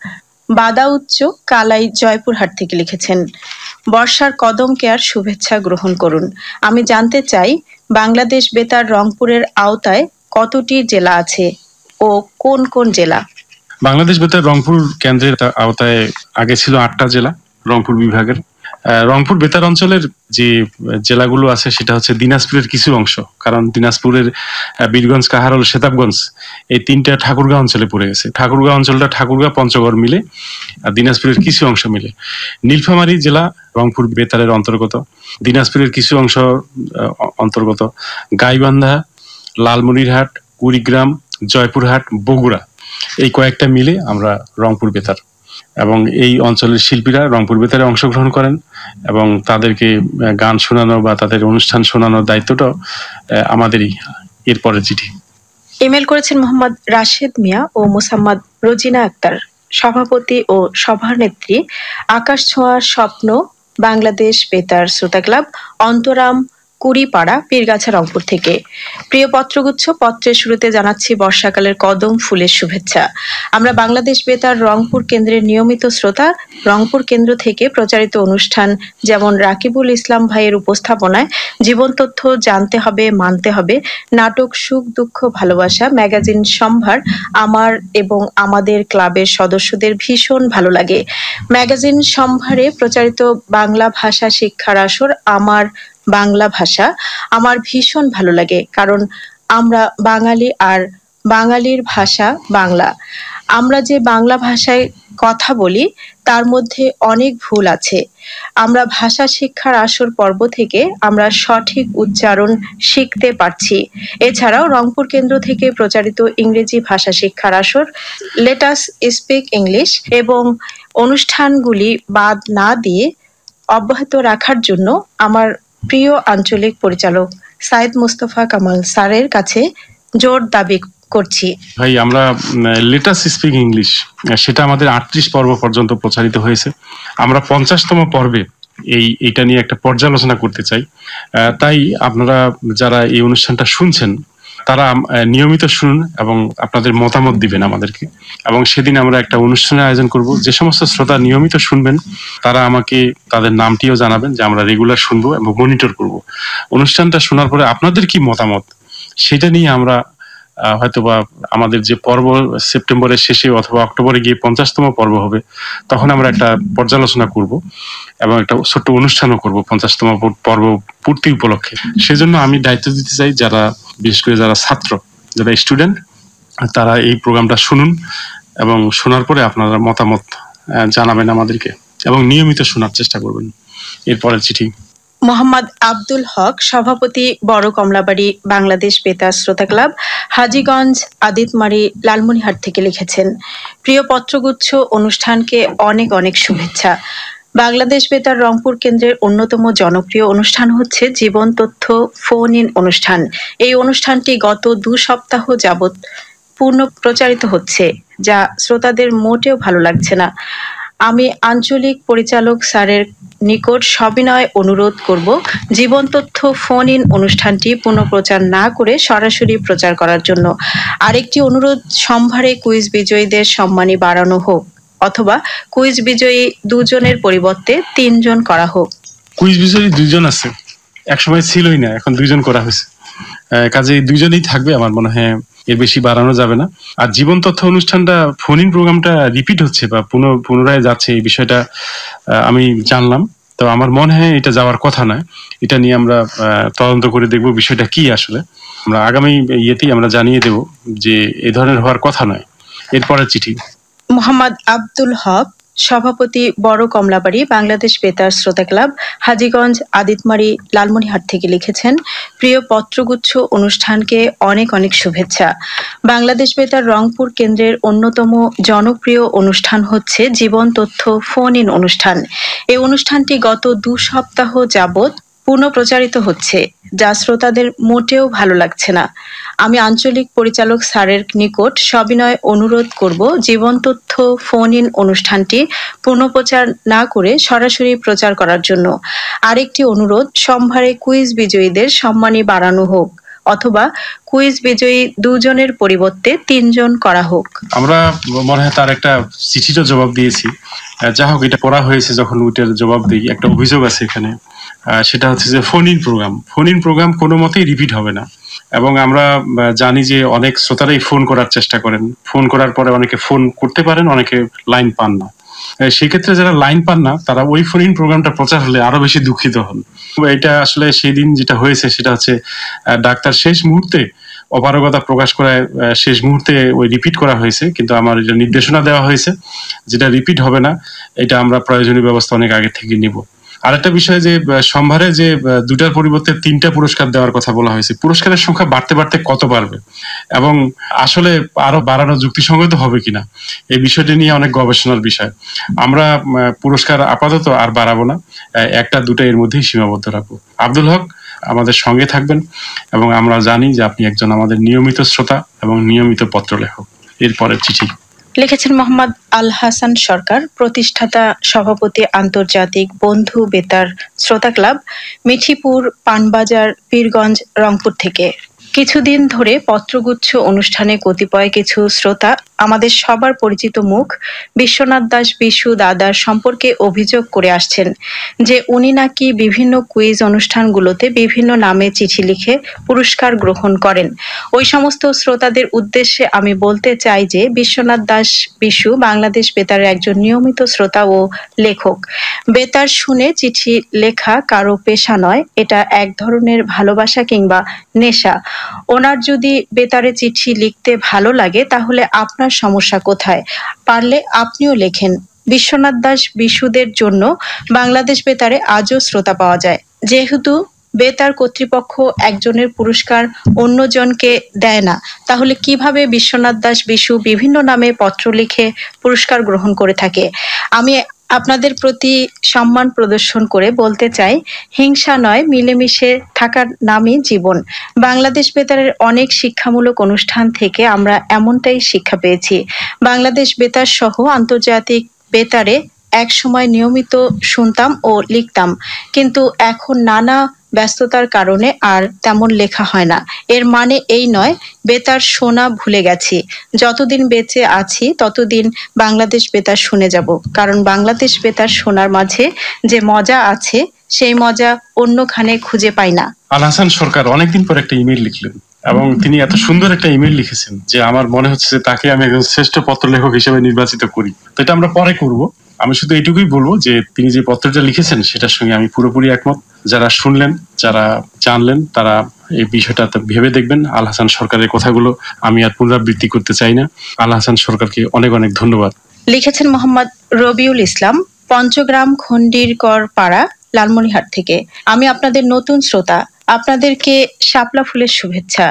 বাদা উচ্চ, কালাই, জয়পুরহাট থেকে লিখেছেন, বর্ষার কদম কেয়ার শুভেচ্ছা গ্রহণ করুন। আমি জানতে চাই বাংলাদেশ বেতার রংপুরের আওতায় কতটি জেলা আছে ও কোন কোন জেলা? বাংলাদেশ বেতার রংপুর কেন্দ্রের আওতায় আগে ছিল 8টা জেলা রংপুর বিভাগের। রংপুর বেতার অঞ্চলের যে জেলাগুলো আছে সেটা হচ্ছে দিনাজপুরের কিছু অংশ, কারণ দিনাজপুরের বীরগঞ্জ, কাহারোল, সেতাবগঞ্জ এই 3টা ঠাকুরগাঁও অঞ্চলে পড়ে গেছে। ঠাকুরগাঁও অঞ্চলটা ঠাকুরগাঁও, পঞ্চগড় মিলে, আর দিনাজপুরের কিছু অংশ মিলে। নীলফামারী জেলা রংপুর বেতারের অন্তর্গত, দিনাজপুরের কিছু অংশ অন্তর্গত। গাইবান্ধা, লালমনিরহাট, কুড়িগ্রাম, জয়পুরহাট, বগুড়া এই কয়েকটা মিলে আমরা রংপুর বেতার, এবং এই অঞ্চলের শিল্পীরা রংপুর বেতারে অংশগ্রহণ করেন, এবং তাদেরকে গান শোনানো বা তাদের অনুষ্ঠান শোনানোর দায়িত্বটা আমাদেরই। এরপরে চিঠি। ইমেল করেছেন মোহাম্মদ রাশেদ মিয়া ও মোসাম্মদ রোজিনা আক্তার, সভাপতি ও সভানেত্রী, আকাশ ছোঁয়ার স্বপ্ন, বাংলাদেশ বেতার শ্রোতা ক্লাব, অন্তরাম, কুড়িপাড়া, পীরগাছা, রংপুর থেকে। প্রিয় পত্রগুচ্ছ, পত্রের শুরুতে জানাচ্ছি বর্ষাকালের কদম ফুলের শুভেচ্ছা। আমরা বাংলাদেশ বেতার রংপুর কেন্দ্রের নিয়মিত শ্রোতা। রংপুর কেন্দ্র থেকে প্রচারিত অনুষ্ঠান যেমন রাকিবুল ইসলাম ভাইয়ের উপস্থাপনায় জীবন তথ্য, জানতে হবে মানতে হবে, নাটক সুখ দুঃখ ভালোবাসা, ম্যাগাজিন সম্ভার আমার এবং আমাদের ক্লাবের সদস্যদের ভীষণ ভালো লাগে। ম্যাগাজিন সম্ভারে প্রচারিত বাংলা ভাষা শিক্ষার আসর আমার বাংলা ভাষা আমার ভীষণ ভালো লাগে, কারণ আমরা বাঙালি আর বাঙালির ভাষা বাংলা। আমরা যে বাংলা ভাষায় কথা বলি তার মধ্যে অনেক ভুল আছে। আমরা ভাষা শিক্ষার আসর পর্ব থেকে আমরা সঠিক উচ্চারণ শিখতে পারছি। এছাড়াও রংপুর কেন্দ্র থেকে প্রচারিত ইংরেজি ভাষা শিক্ষার আসর লেট আস স্পিক ইংলিশ এবং অনুষ্ঠানগুলি বাদ না দিয়ে অব্যাহত রাখার জন্য আমার প্রিয় আঞ্চলিক পরিচালক সাইদ মুস্তফা কামাল স্যারের কাছে জোর দাবি করছি। ভাই, আমরা লেটাস স্পিক ইংলিশ সেটা আমাদের 38 পর্ব পর্যন্ত প্রচারিত হয়েছে। আমরা 50তম পর্বে এইটা নিয়ে একটা পর্যালোচনা করতে চাই। তাই আপনারা যারা এই অনুষ্ঠানটা শুনছেন তারা নিয়মিত শুনুন এবং আপনাদের মতামত দিবেন আমাদেরকে। এবং সেদিন আমরা একটা অনুষ্ঠানের আয়োজন করব। যে সমস্ত শ্রোতা নিয়মিত শুনবেন তারা আমাকে তাদের নামটিও জানাবেন, যে আমরা রেগুলার শুনবো এবং মনিটর করব। অনুষ্ঠানটা শোনার পরে আপনাদের কি মতামত সেটা নিয়ে আমরা হয়তোবা আমাদের যে পর্ব সেপ্টেম্বরের শেষে অথবা অক্টোবরে গিয়ে 50তম পর্ব হবে, তখন আমরা একটা পর্যালোচনা করব এবং একটা ছোট্ট অনুষ্ঠানও করব 50তম পর্ব পূর্তি উপলক্ষে। সেজন্য আমি দায়িত্ব দিতে চাই যারা, বিশেষ করে যারা ছাত্র, যারা স্টুডেন্ট, তারা এই প্রোগ্রামটা শুনুন এবং শোনার পরে আপনারা মতামত জানাবেন আমাদেরকে এবং নিয়মিত শোনার চেষ্টা করবেন। এরপরের চিঠি মোহাম্মদ আব্দুল হক, সভাপতি, বড় কমলাবাড়ি, বাংলাদেশ বেতার শ্রোতা ক্লাব, হাজীগঞ্জ, আদিতমারি, লালমনিরহাট থেকে লিখেছেন। প্রিয় পত্রগুচ্ছ, অনুষ্ঠানকে অনেক অনেক শুভেচ্ছা। বাংলাদেশ বেতার রংপুর কেন্দ্রের অন্যতম জনপ্রিয় অনুষ্ঠান হচ্ছে জীবন তথ্য ফোন ইন অনুষ্ঠান। এই অনুষ্ঠানটি গত 2 সপ্তাহ যাবৎ পূর্ণ প্রচারিত হচ্ছে, যা শ্রোতাদের মোটেও ভালো লাগছে না। আমি আঞ্চলিক পরিচালক স্যারের নিকট সবিনয় অনুরোধ করব জীবন তথ্য ফোন ইন অনুষ্ঠানটি পুনঃপ্রচার না করে সরাসরি প্রচার করার জন্য। আরেকটি অনুরোধ, সম্ভারে কুইজ বিজয়ীদের সম্মানী বাড়ানো হোক, অথবা কুইজ বিজয়ী 2 জনের পরিবর্তে 3 জন করা হোক। কুইজ বিজয়ী 2 জন আছে, একসময় ছিলই না, এখন 2 জন করা হয়েছে। কাজে 2 জনই থাকবে, আমার মনে হয় এর বেশি বাড়ানো যাবে না। আর জীবন তথ্য অনুষ্ঠানটা ফোন ইন প্রোগ্রামটা রিপিট হচ্ছে বা পুনরায় যাচ্ছে, এই বিষয়টা আমি জানলাম। তো আমার মনে হয় এটা যাওয়ার কথা নয়। এটা নিয়ে আমরা তদন্ত করে দেখব বিষয়টা কি আসলে। আমরা আগামী ইয়েতেই আমরা জানিয়ে দেব যে এই ধরনের হওয়ার কথা নয়। এরপরের চিঠি মোহাম্মদ আব্দুল হক, সভাপতি, বড় কমলাবাড়ি, বাংলাদেশ বেতার শ্রোতা ক্লাব, হাজীগঞ্জ, আদিতমারি, লালমনিরহাট থেকে লিখেছেন। প্রিয় পত্রগুচ্ছ, অনুষ্ঠানকে অনেক অনেক শুভেচ্ছা। বাংলাদেশ বেতার রংপুর কেন্দ্রের অন্যতম জনপ্রিয় অনুষ্ঠান হচ্ছে জীবন তথ্য ফোন ইন অনুষ্ঠান। এই অনুষ্ঠানটি গত 2 সপ্তাহ যাবৎ পুনঃপ্রচারিত হচ্ছে, যা শ্রোতাদের মোটেও ভালো লাগছে না। আমি আঞ্চলিক পরিচালক স্যারের নিকট সবিনয় অনুরোধ করব জীবন তথ্য ফোন ইন অনুষ্ঠানটি পুনঃপ্রচার না করে সরাসরি প্রচার করার জন্য। আরেকটি অনুরোধ, সম্ভারে কুইজ বিজয়ীদের সম্মানী বাড়ানো হোক, অথবা কুইজ বিজয়ী 2 জনের পরিবর্তে 3 জন করা হোক। আমরা মনে হয় তার একটা চিঠিটা জবাব দিয়েছি। যা হোক, এটা পড়া হয়েছে যখন ওইটার জবাব দিই, একটা অভিযোগ আছে এখানে। সেটা হচ্ছে যে ফোন ইন প্রোগ্রাম কোনো মতেই রিপিট হবে না। এবং আমরা জানি যে অনেক শ্রোতারাই ফোন করার চেষ্টা করেন, ফোন করার পরে অনেকে ফোন করতে পারেন, অনেকে লাইন পান না। সেক্ষেত্রে যারা লাইন পান না তারা ওই ফোন ইন প্রোগ্রামটা প্রচার হলে আরো বেশি দুঃখিত হন। এটা আসলে সেই দিন যেটা হয়েছে সেটা হচ্ছে ডাক্তার শেষ মুহূর্তে অপারগতা প্রকাশ করায় শেষ মুহূর্তে ওই রিপিট করা হয়েছে, কিন্তু আমার এটা নির্দেশনা দেওয়া হয়েছে যেটা রিপিট হবে না। এটা আমরা প্রয়োজনীয় ব্যবস্থা অনেক আগে থেকে নিব। আরেকটা বিষয়, যে সম্ভারে যে 2টার পরিবর্তে 3টা পুরস্কার দেওয়ার কথা বলা হয়েছে, পুরস্কারের সংখ্যা বাড়তে বাড়তে কত বাড়বে এবং আসলে আরো বাড়ানো যুক্তিসঙ্গত হবে কিনা, এই বিষয়টি নিয়ে অনেক গবেষণার বিষয়। আমরা পুরস্কার আপাতত আর বাড়াবো না, 1টা 2টা এর মধ্যেই সীমাবদ্ধ রাখবো। আব্দুল হক, আমাদের সঙ্গে থাকবেন এবং আমরা জানি যে আপনি একজন আমাদের নিয়মিত শ্রোতা এবং নিয়মিত পত্র লেখক। এরপরের চিঠি লিখেছেন মোহাম্মদ আল হাসান সরকার, প্রতিষ্ঠাতা সভাপতি, আন্তর্জাতিক বন্ধু বেতার শ্রোতা ক্লাব, মিঠিপুর, পানবাজার, পীরগঞ্জ, রংপুর থেকে। কিছুদিন ধরে পত্রগুচ্ছ অনুষ্ঠানে কতিপয় কিছু শ্রোতা আমাদের সবার পরিচিত মুখ বিশ্বনাথ দাস বিশু দাদার সম্পর্কে অভিযোগ করে আসছেন যে উনি নাকি বিভিন্ন কুইজ অনুষ্ঠানগুলোতে বিভিন্ন নামে চিঠি লিখে পুরস্কার গ্রহণ করেন। ওই সমস্ত শ্রোতাদের উদ্দেশ্যে আমি বলতে চাই যে বিশ্বনাথ দাস বিশু বাংলাদেশ বেতারের একজন নিয়মিত শ্রোতা ও লেখক। বেতার শুনে চিঠি লেখা কারো পেশা নয়, এটা এক ধরনের ভালোবাসা কিংবা নেশা। ওনার যদি বেতারে চিঠি লিখতে ভালো লাগে তাহলে আপনার সমস্যা কোথায়? পারলে আপনিও লেখেন। বিশ্বনাথ দাস বিশুদের জন্য বাংলাদেশ বেতারে আজও শ্রোতা পাওয়া যায়। যেহেতু বেতার কর্তৃপক্ষ একজনের পুরস্কার অন্যজনকে দেয় না, তাহলে কিভাবে বিশ্বনাথ দাস বিশু বিভিন্ন নামে পত্র লিখে পুরস্কার গ্রহণ করে থাকে? আমি আপনাদের প্রতি সম্মান প্রদর্শন করে বলতে চাই, হিংসা নয়, মিলেমিশে থাকার নামই জীবন। বাংলাদেশ বেতারের অনেক শিক্ষামূলক অনুষ্ঠান থেকে আমরা এমনটাই শিক্ষা পেয়েছি। বাংলাদেশ বেতার সহ আন্তর্জাতিক বেতারে এক সময় নিয়মিত শুনতাম ও লিখতাম, কিন্তু এখন নানা ব্যস্ততার কারণে আর তেমন লেখা হয় না। এর মানে এই নয় বেতার শোনা ভুলে গেছি। যতদিন বেঁচে আছি ততদিন বাংলাদেশ বেতার শুনে যাব, কারণ বাংলাদেশ বেতার শোনার মাঝে যে মজা আছে সেই মজা অন্যখানে খুঁজে পাই না। আল হাসান সরকার অনেকদিন পর একটা ইমেল লিখলেন এবং তিনি এত সুন্দর একটা ইমেল লিখেছেন যে আমার মনে হচ্ছে যে তাকে আমি একজন শ্রেষ্ঠ পত্র লেখক হিসেবে নির্বাচিত করি। তো এটা আমরা পরে করব। আমি শুধু এইটুকুই বলবো যে তিনি যে পত্রটা লিখেছেন সেটার সঙ্গে আমি পুরোপুরি একমত। যারা শুনলেন, যারা জানলেন, তারা এই বিষয়টা ভেবে দেখবেন। আল হাসান সরকারের কথাগুলো আমি আর পুনরাবৃত্তি করতে চাই না। আল হাসান সরকারকে অনেক অনেক ধন্যবাদ। লিখেছেন মোহাম্মদ রবিউল ইসলাম, পঞ্চগ্রাম, খন্ডিরকর পাড়া, লালমনিরহাট থেকে। আমি আপনাদের নতুন শ্রোতা। আপনাদেরকে শাপলা ফুলের শুভেচ্ছা।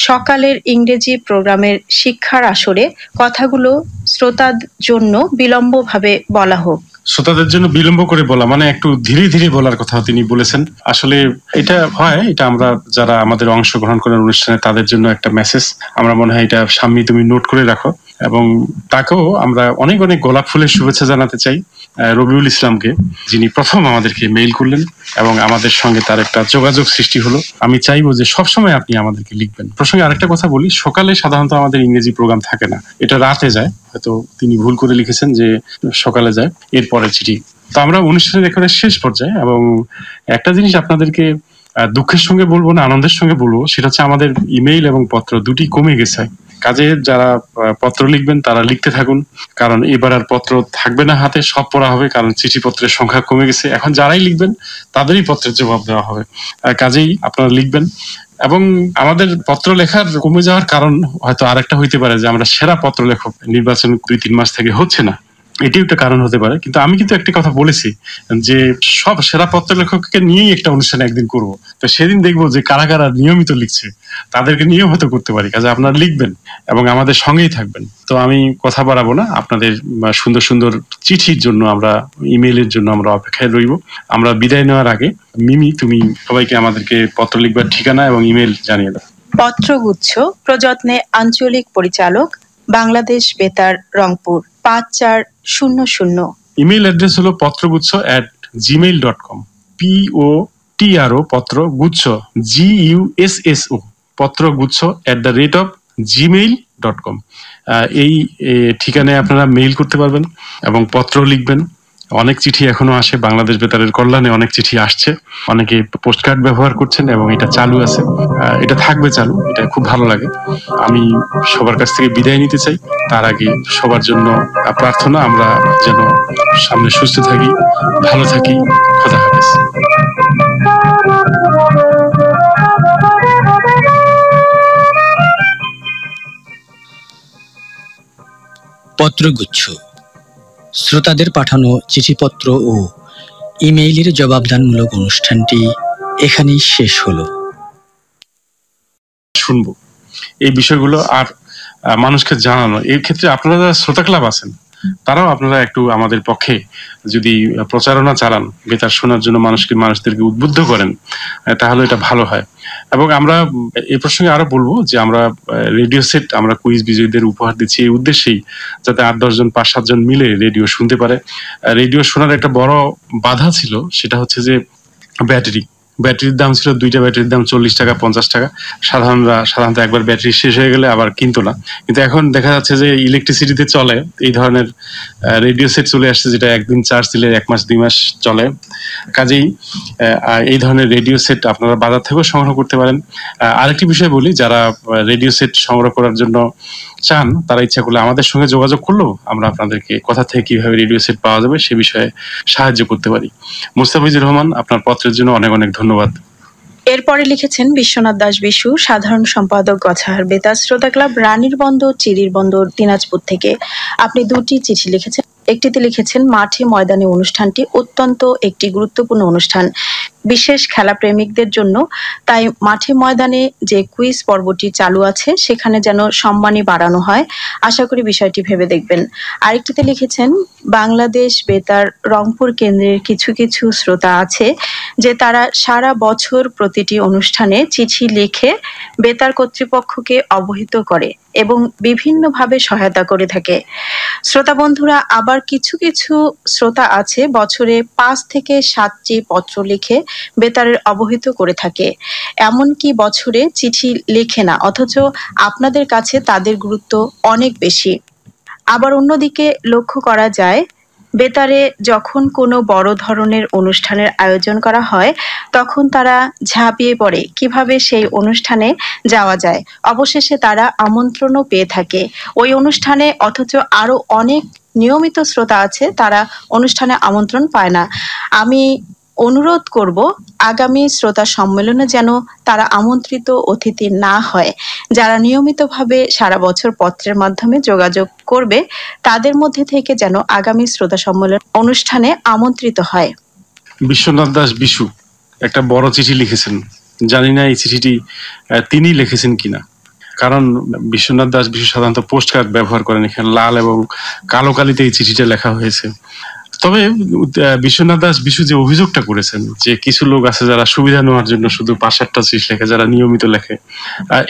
সকালের ইংরেজি প্রোগ্রামের শিক্ষার আসরে কথাগুলো শ্রোতার জন্য বিলম্বভাবে বলা হোক। শ্রোতাদের জন্য বিলম্ব করে বলা মানে একটু ধীরে ধীরে বলার কথা তিনি বলেছেন। আসলে এটা হয়, এটা আমরা যারা আমাদের অংশগ্রহণ করেন অনুষ্ঠানে তাদের জন্য একটা মেসেজ। আমরা মনে হয় এটা সামনে তুমি নোট করে রাখো। এবং তাকেও আমরা অনেক অনেক গোলাপ ফুলের শুভেচ্ছা জানাতে চাই, রবিউল ইসলামকে, যিনি প্রথম আমাদেরকে মেইল করলেন এবং আমাদের সঙ্গে তার একটা যোগাযোগ সৃষ্টি হলো। আমি চাইবো যে সবসময় আপনি আমাদেরকে লিখবেন। প্রসঙ্গে আরেকটা কথা বলি, সকালে সাধারণত আমাদের ইংরেজি প্রোগ্রাম থাকে না, এটা রাতে যায়। হয়তো তিনি ভুল করে লিখেছেন যে সকালে যায়, এরপরে চিঠি। তো আমরা অনুষ্ঠানের একেবারে শেষ পর্যায়ে, এবং একটা জিনিস আপনাদেরকে দুঃখের সঙ্গে বলবো না, আনন্দের সঙ্গে বলবো, সেটা হচ্ছে আমাদের ইমেইল এবং পত্র দুটি কমে গেছে। কাজে যারা পত্র লিখবেন তারা লিখতে থাকুন, কারণ এবার আর পত্র থাকবে না হাতে, সব পড়া হবে, কারণ চিঠিপত্রের সংখ্যা কমে গেছে। এখন যারাই লিখবেন তাদেরই পত্রের জবাব দেওয়া হবে। কাজেই আপনারা লিখবেন। এবং আমাদের পত্র লেখার কমে যাওয়ার কারণ হয়তো আরেকটা হইতে পারে যে আমরা সেরা পত্র লেখক নির্বাচন 2-3 মাস থেকে হচ্ছে না, এটিও একটা কারণ হতে পারে। কিন্তু আমি কিন্তু একটা কথা বলেছি যে সব সেরা পত্র লেখককে নিয়েই একটা অনুষ্ঠান একদিন করব। তো সেদিন দেখবো যে কারা কারা নিয়মিত লিখছে, তাদেরকে নিয়েও হয়তো করতে পারি। কাজে আপনারা লিখবেন এবং আমাদের সঙ্গেই থাকবেন। তো আমি কথা বাড়াবো না, আপনাদের সুন্দর সুন্দর চিঠির জন্য, আমরা ইমেইলের জন্য আমরা অপেক্ষায় রইব। আমরা বিদায় নেওয়ার আগে মিমি, তুমি সবাইকে আমাদেরকে পত্র লিখবার ঠিকানা এবং ইমেইল জানিয়ে দাও। পত্রগুচ্ছ, প্রযত্নে আঞ্চলিক পরিচালক, বাংলাদেশ বেতার, রংপুর 5400। ইমেইল অ্যাড্রেস হলো পত্রগুচ্ছ@gmail.com, POTRO পত্রগুচ্ছ GUSSO পত্রগুচ্ছ@gmail.com। এই ঠিকানায় আপনারা মেইল করতে পারবেন এবং পত্র লিখবেন। অনেক চিঠি এখনো আসে, বাংলাদেশ বেতারের কল্যাণে অনেক চিঠি আসছে। অনেকে পোস্টকার্ড ব্যবহার করছেন এবং এটা চালু আছে, এটা থাকবে চালু, এটা খুব ভালো লাগে। আমি সবার কাছ থেকে বিদায় নিতে চাই। তার আগে সবার জন্য প্রার্থনা, আমরা যেন সামনে সুস্থ থাকি, ভালো থাকি। খোদা হাফেজ। পত্রগুচ্ছ, শ্রোতাদের পাঠানো চিঠিপত্র ও ইমেইলের জবাবদানমূলক অনুষ্ঠানটি এখানেই শেষ হলো। শুনবো এই বিষয়গুলো আর মানুষকে জানানো। এই ক্ষেত্রে আপনারা যারা শ্রোতা ক্লাব আছেন তারাও আপনারা একটু আমাদের পক্ষে যদি প্রচারণা চালান, বেতার শোনার জন্য মানুষদেরকে উদ্বুদ্ধ করেন, তাহলে এটা ভালো হয়। এবং আমরা এই প্রসঙ্গে আরো বলবো যে আমরা রেডিও সেট আমরা কুইজ বিজয়ীদের উপহার দিচ্ছি এই উদ্দেশ্যেই, যাতে 8-10 জন 5-7 জন মিলে রেডিও শুনতে পারে। রেডিও শোনার একটা বড় বাধা ছিল, সেটা হচ্ছে যে ব্যাটারির দাম ছিল, 2টা ব্যাটারির দাম 40 টাকা 50 টাকা। সাধারণত একবার ব্যাটারি শেষ হয়ে গেলে আবার কিনতো না, কিন্তু এখন দেখা যাচ্ছে যে ইলেকট্রিসিটিতে চলে এই ধরনের রেডিও সেট চলে আসছে, যেটা একদিন চার্জ দিলে 1 মাস 2 মাস চলে। কাজেই এই ধরনের রেডিও সেট আপনারা বাজার থেকেও সংগ্রহ করতে পারেন। আরেকটি বিষয় বলি, যারা রেডিও সেট সংগ্রহ করার জন্য চান তারা ইচ্ছা করলে আমাদের সঙ্গে যোগাযোগ করলেও আমরা আপনাদেরকে কোথা থেকে কিভাবে রেডিও সেট পাওয়া যাবে সে বিষয়ে সাহায্য করতে পারি। মুস্তাফিজুর রহমান, আপনার পত্রের জন্য অনেক অনেক ধন্যবাদ। এরপরে লিখেছেন বিশ্বনাথ দাস বিশু, সাধারণ সম্পাদক গছাহার বেতার শ্রোতা ক্লাব, রানীর বন্দর, চিরির বন্দর, দিনাজপুর থেকে। আপনি 2টি চিঠি লিখেছেন। একটিতে লিখেছেন মাঠে ময়দানে অনুষ্ঠানটি অত্যন্ত একটি গুরুত্বপূর্ণ অনুষ্ঠান, বিশেষ খেলা প্রেমিকদের জন্য। তাই মাঠে ময়দানে যে কুইজ পর্বটি চালু আছে সেখানে যেন সম্মানী বাড়ানো হয়। আশা করি বিষয়টি ভেবে দেখবেন। আরেকটিতে লিখেছেন বাংলাদেশ বেতার রংপুর কেন্দ্রের কিছু কিছু শ্রোতা আছে যে তারা সারা বছর প্রতিটি অনুষ্ঠানে চিঠি লিখে বেতার কর্তৃপক্ষকে অবহিত করে এবং বিভিন্নভাবে সহায়তা করে থাকে। শ্রোতা বন্ধুরা, আবার কিছু কিছু শ্রোতা আছে বছরে 5 থেকে 7টি পত্র লিখে বেতারের অবহিত করে থাকে, এমনকি বছরে চিঠি লেখে না, অথচ আপনাদের কাছে তাদের গুরুত্ব অনেক বেশি। আবার অন্যদিকে লক্ষ্য করা যায় বেতারে যখন কোনো বড় ধরনের অনুষ্ঠানের আয়োজন করা হয় তখন তারা ঝাঁপিয়ে পড়ে কিভাবে সেই অনুষ্ঠানে যাওয়া যায়। অবশেষে তারা আমন্ত্রণও পেয়ে থাকে ওই অনুষ্ঠানে, অথচ আরো অনেক নিয়মিত শ্রোতা আছে তারা অনুষ্ঠানে আমন্ত্রণ পায় না। আমি অনুরোধ করব আগামী শ্রোতা সম্মেলনে যেন তারা আমন্ত্রিত অতিথি না হয়। যারা নিয়মিতভাবে সারা বছর পত্রের মাধ্যমে যোগাযোগ করবে তাদের মধ্যে থেকে যেন আগামী শ্রোতা সম্মেলন অনুষ্ঠানে আমন্ত্রিত হয়। বিশ্বনাথ দাস বিশু একটা বড় চিঠি লিখেছেন। জানি না এই চিঠিটি তিনি লিখেছেন কিনা, কারণ বিশ্বনাথ দাস বিশু সাধারণত পোস্ট কার্ড ব্যবহার করেন, এখানে লাল এবং কালো কালিতে এই চিঠিটা লেখা হয়েছে। তবে বিশ্বনাথ দাস বিশু যে অভিযোগটা করেছেন যে কিছু লোক আছে যারা সুবিধা নেওয়ার জন্য শুধু 5-8টা চিঠি লেখে, যারা নিয়মিত লেখে,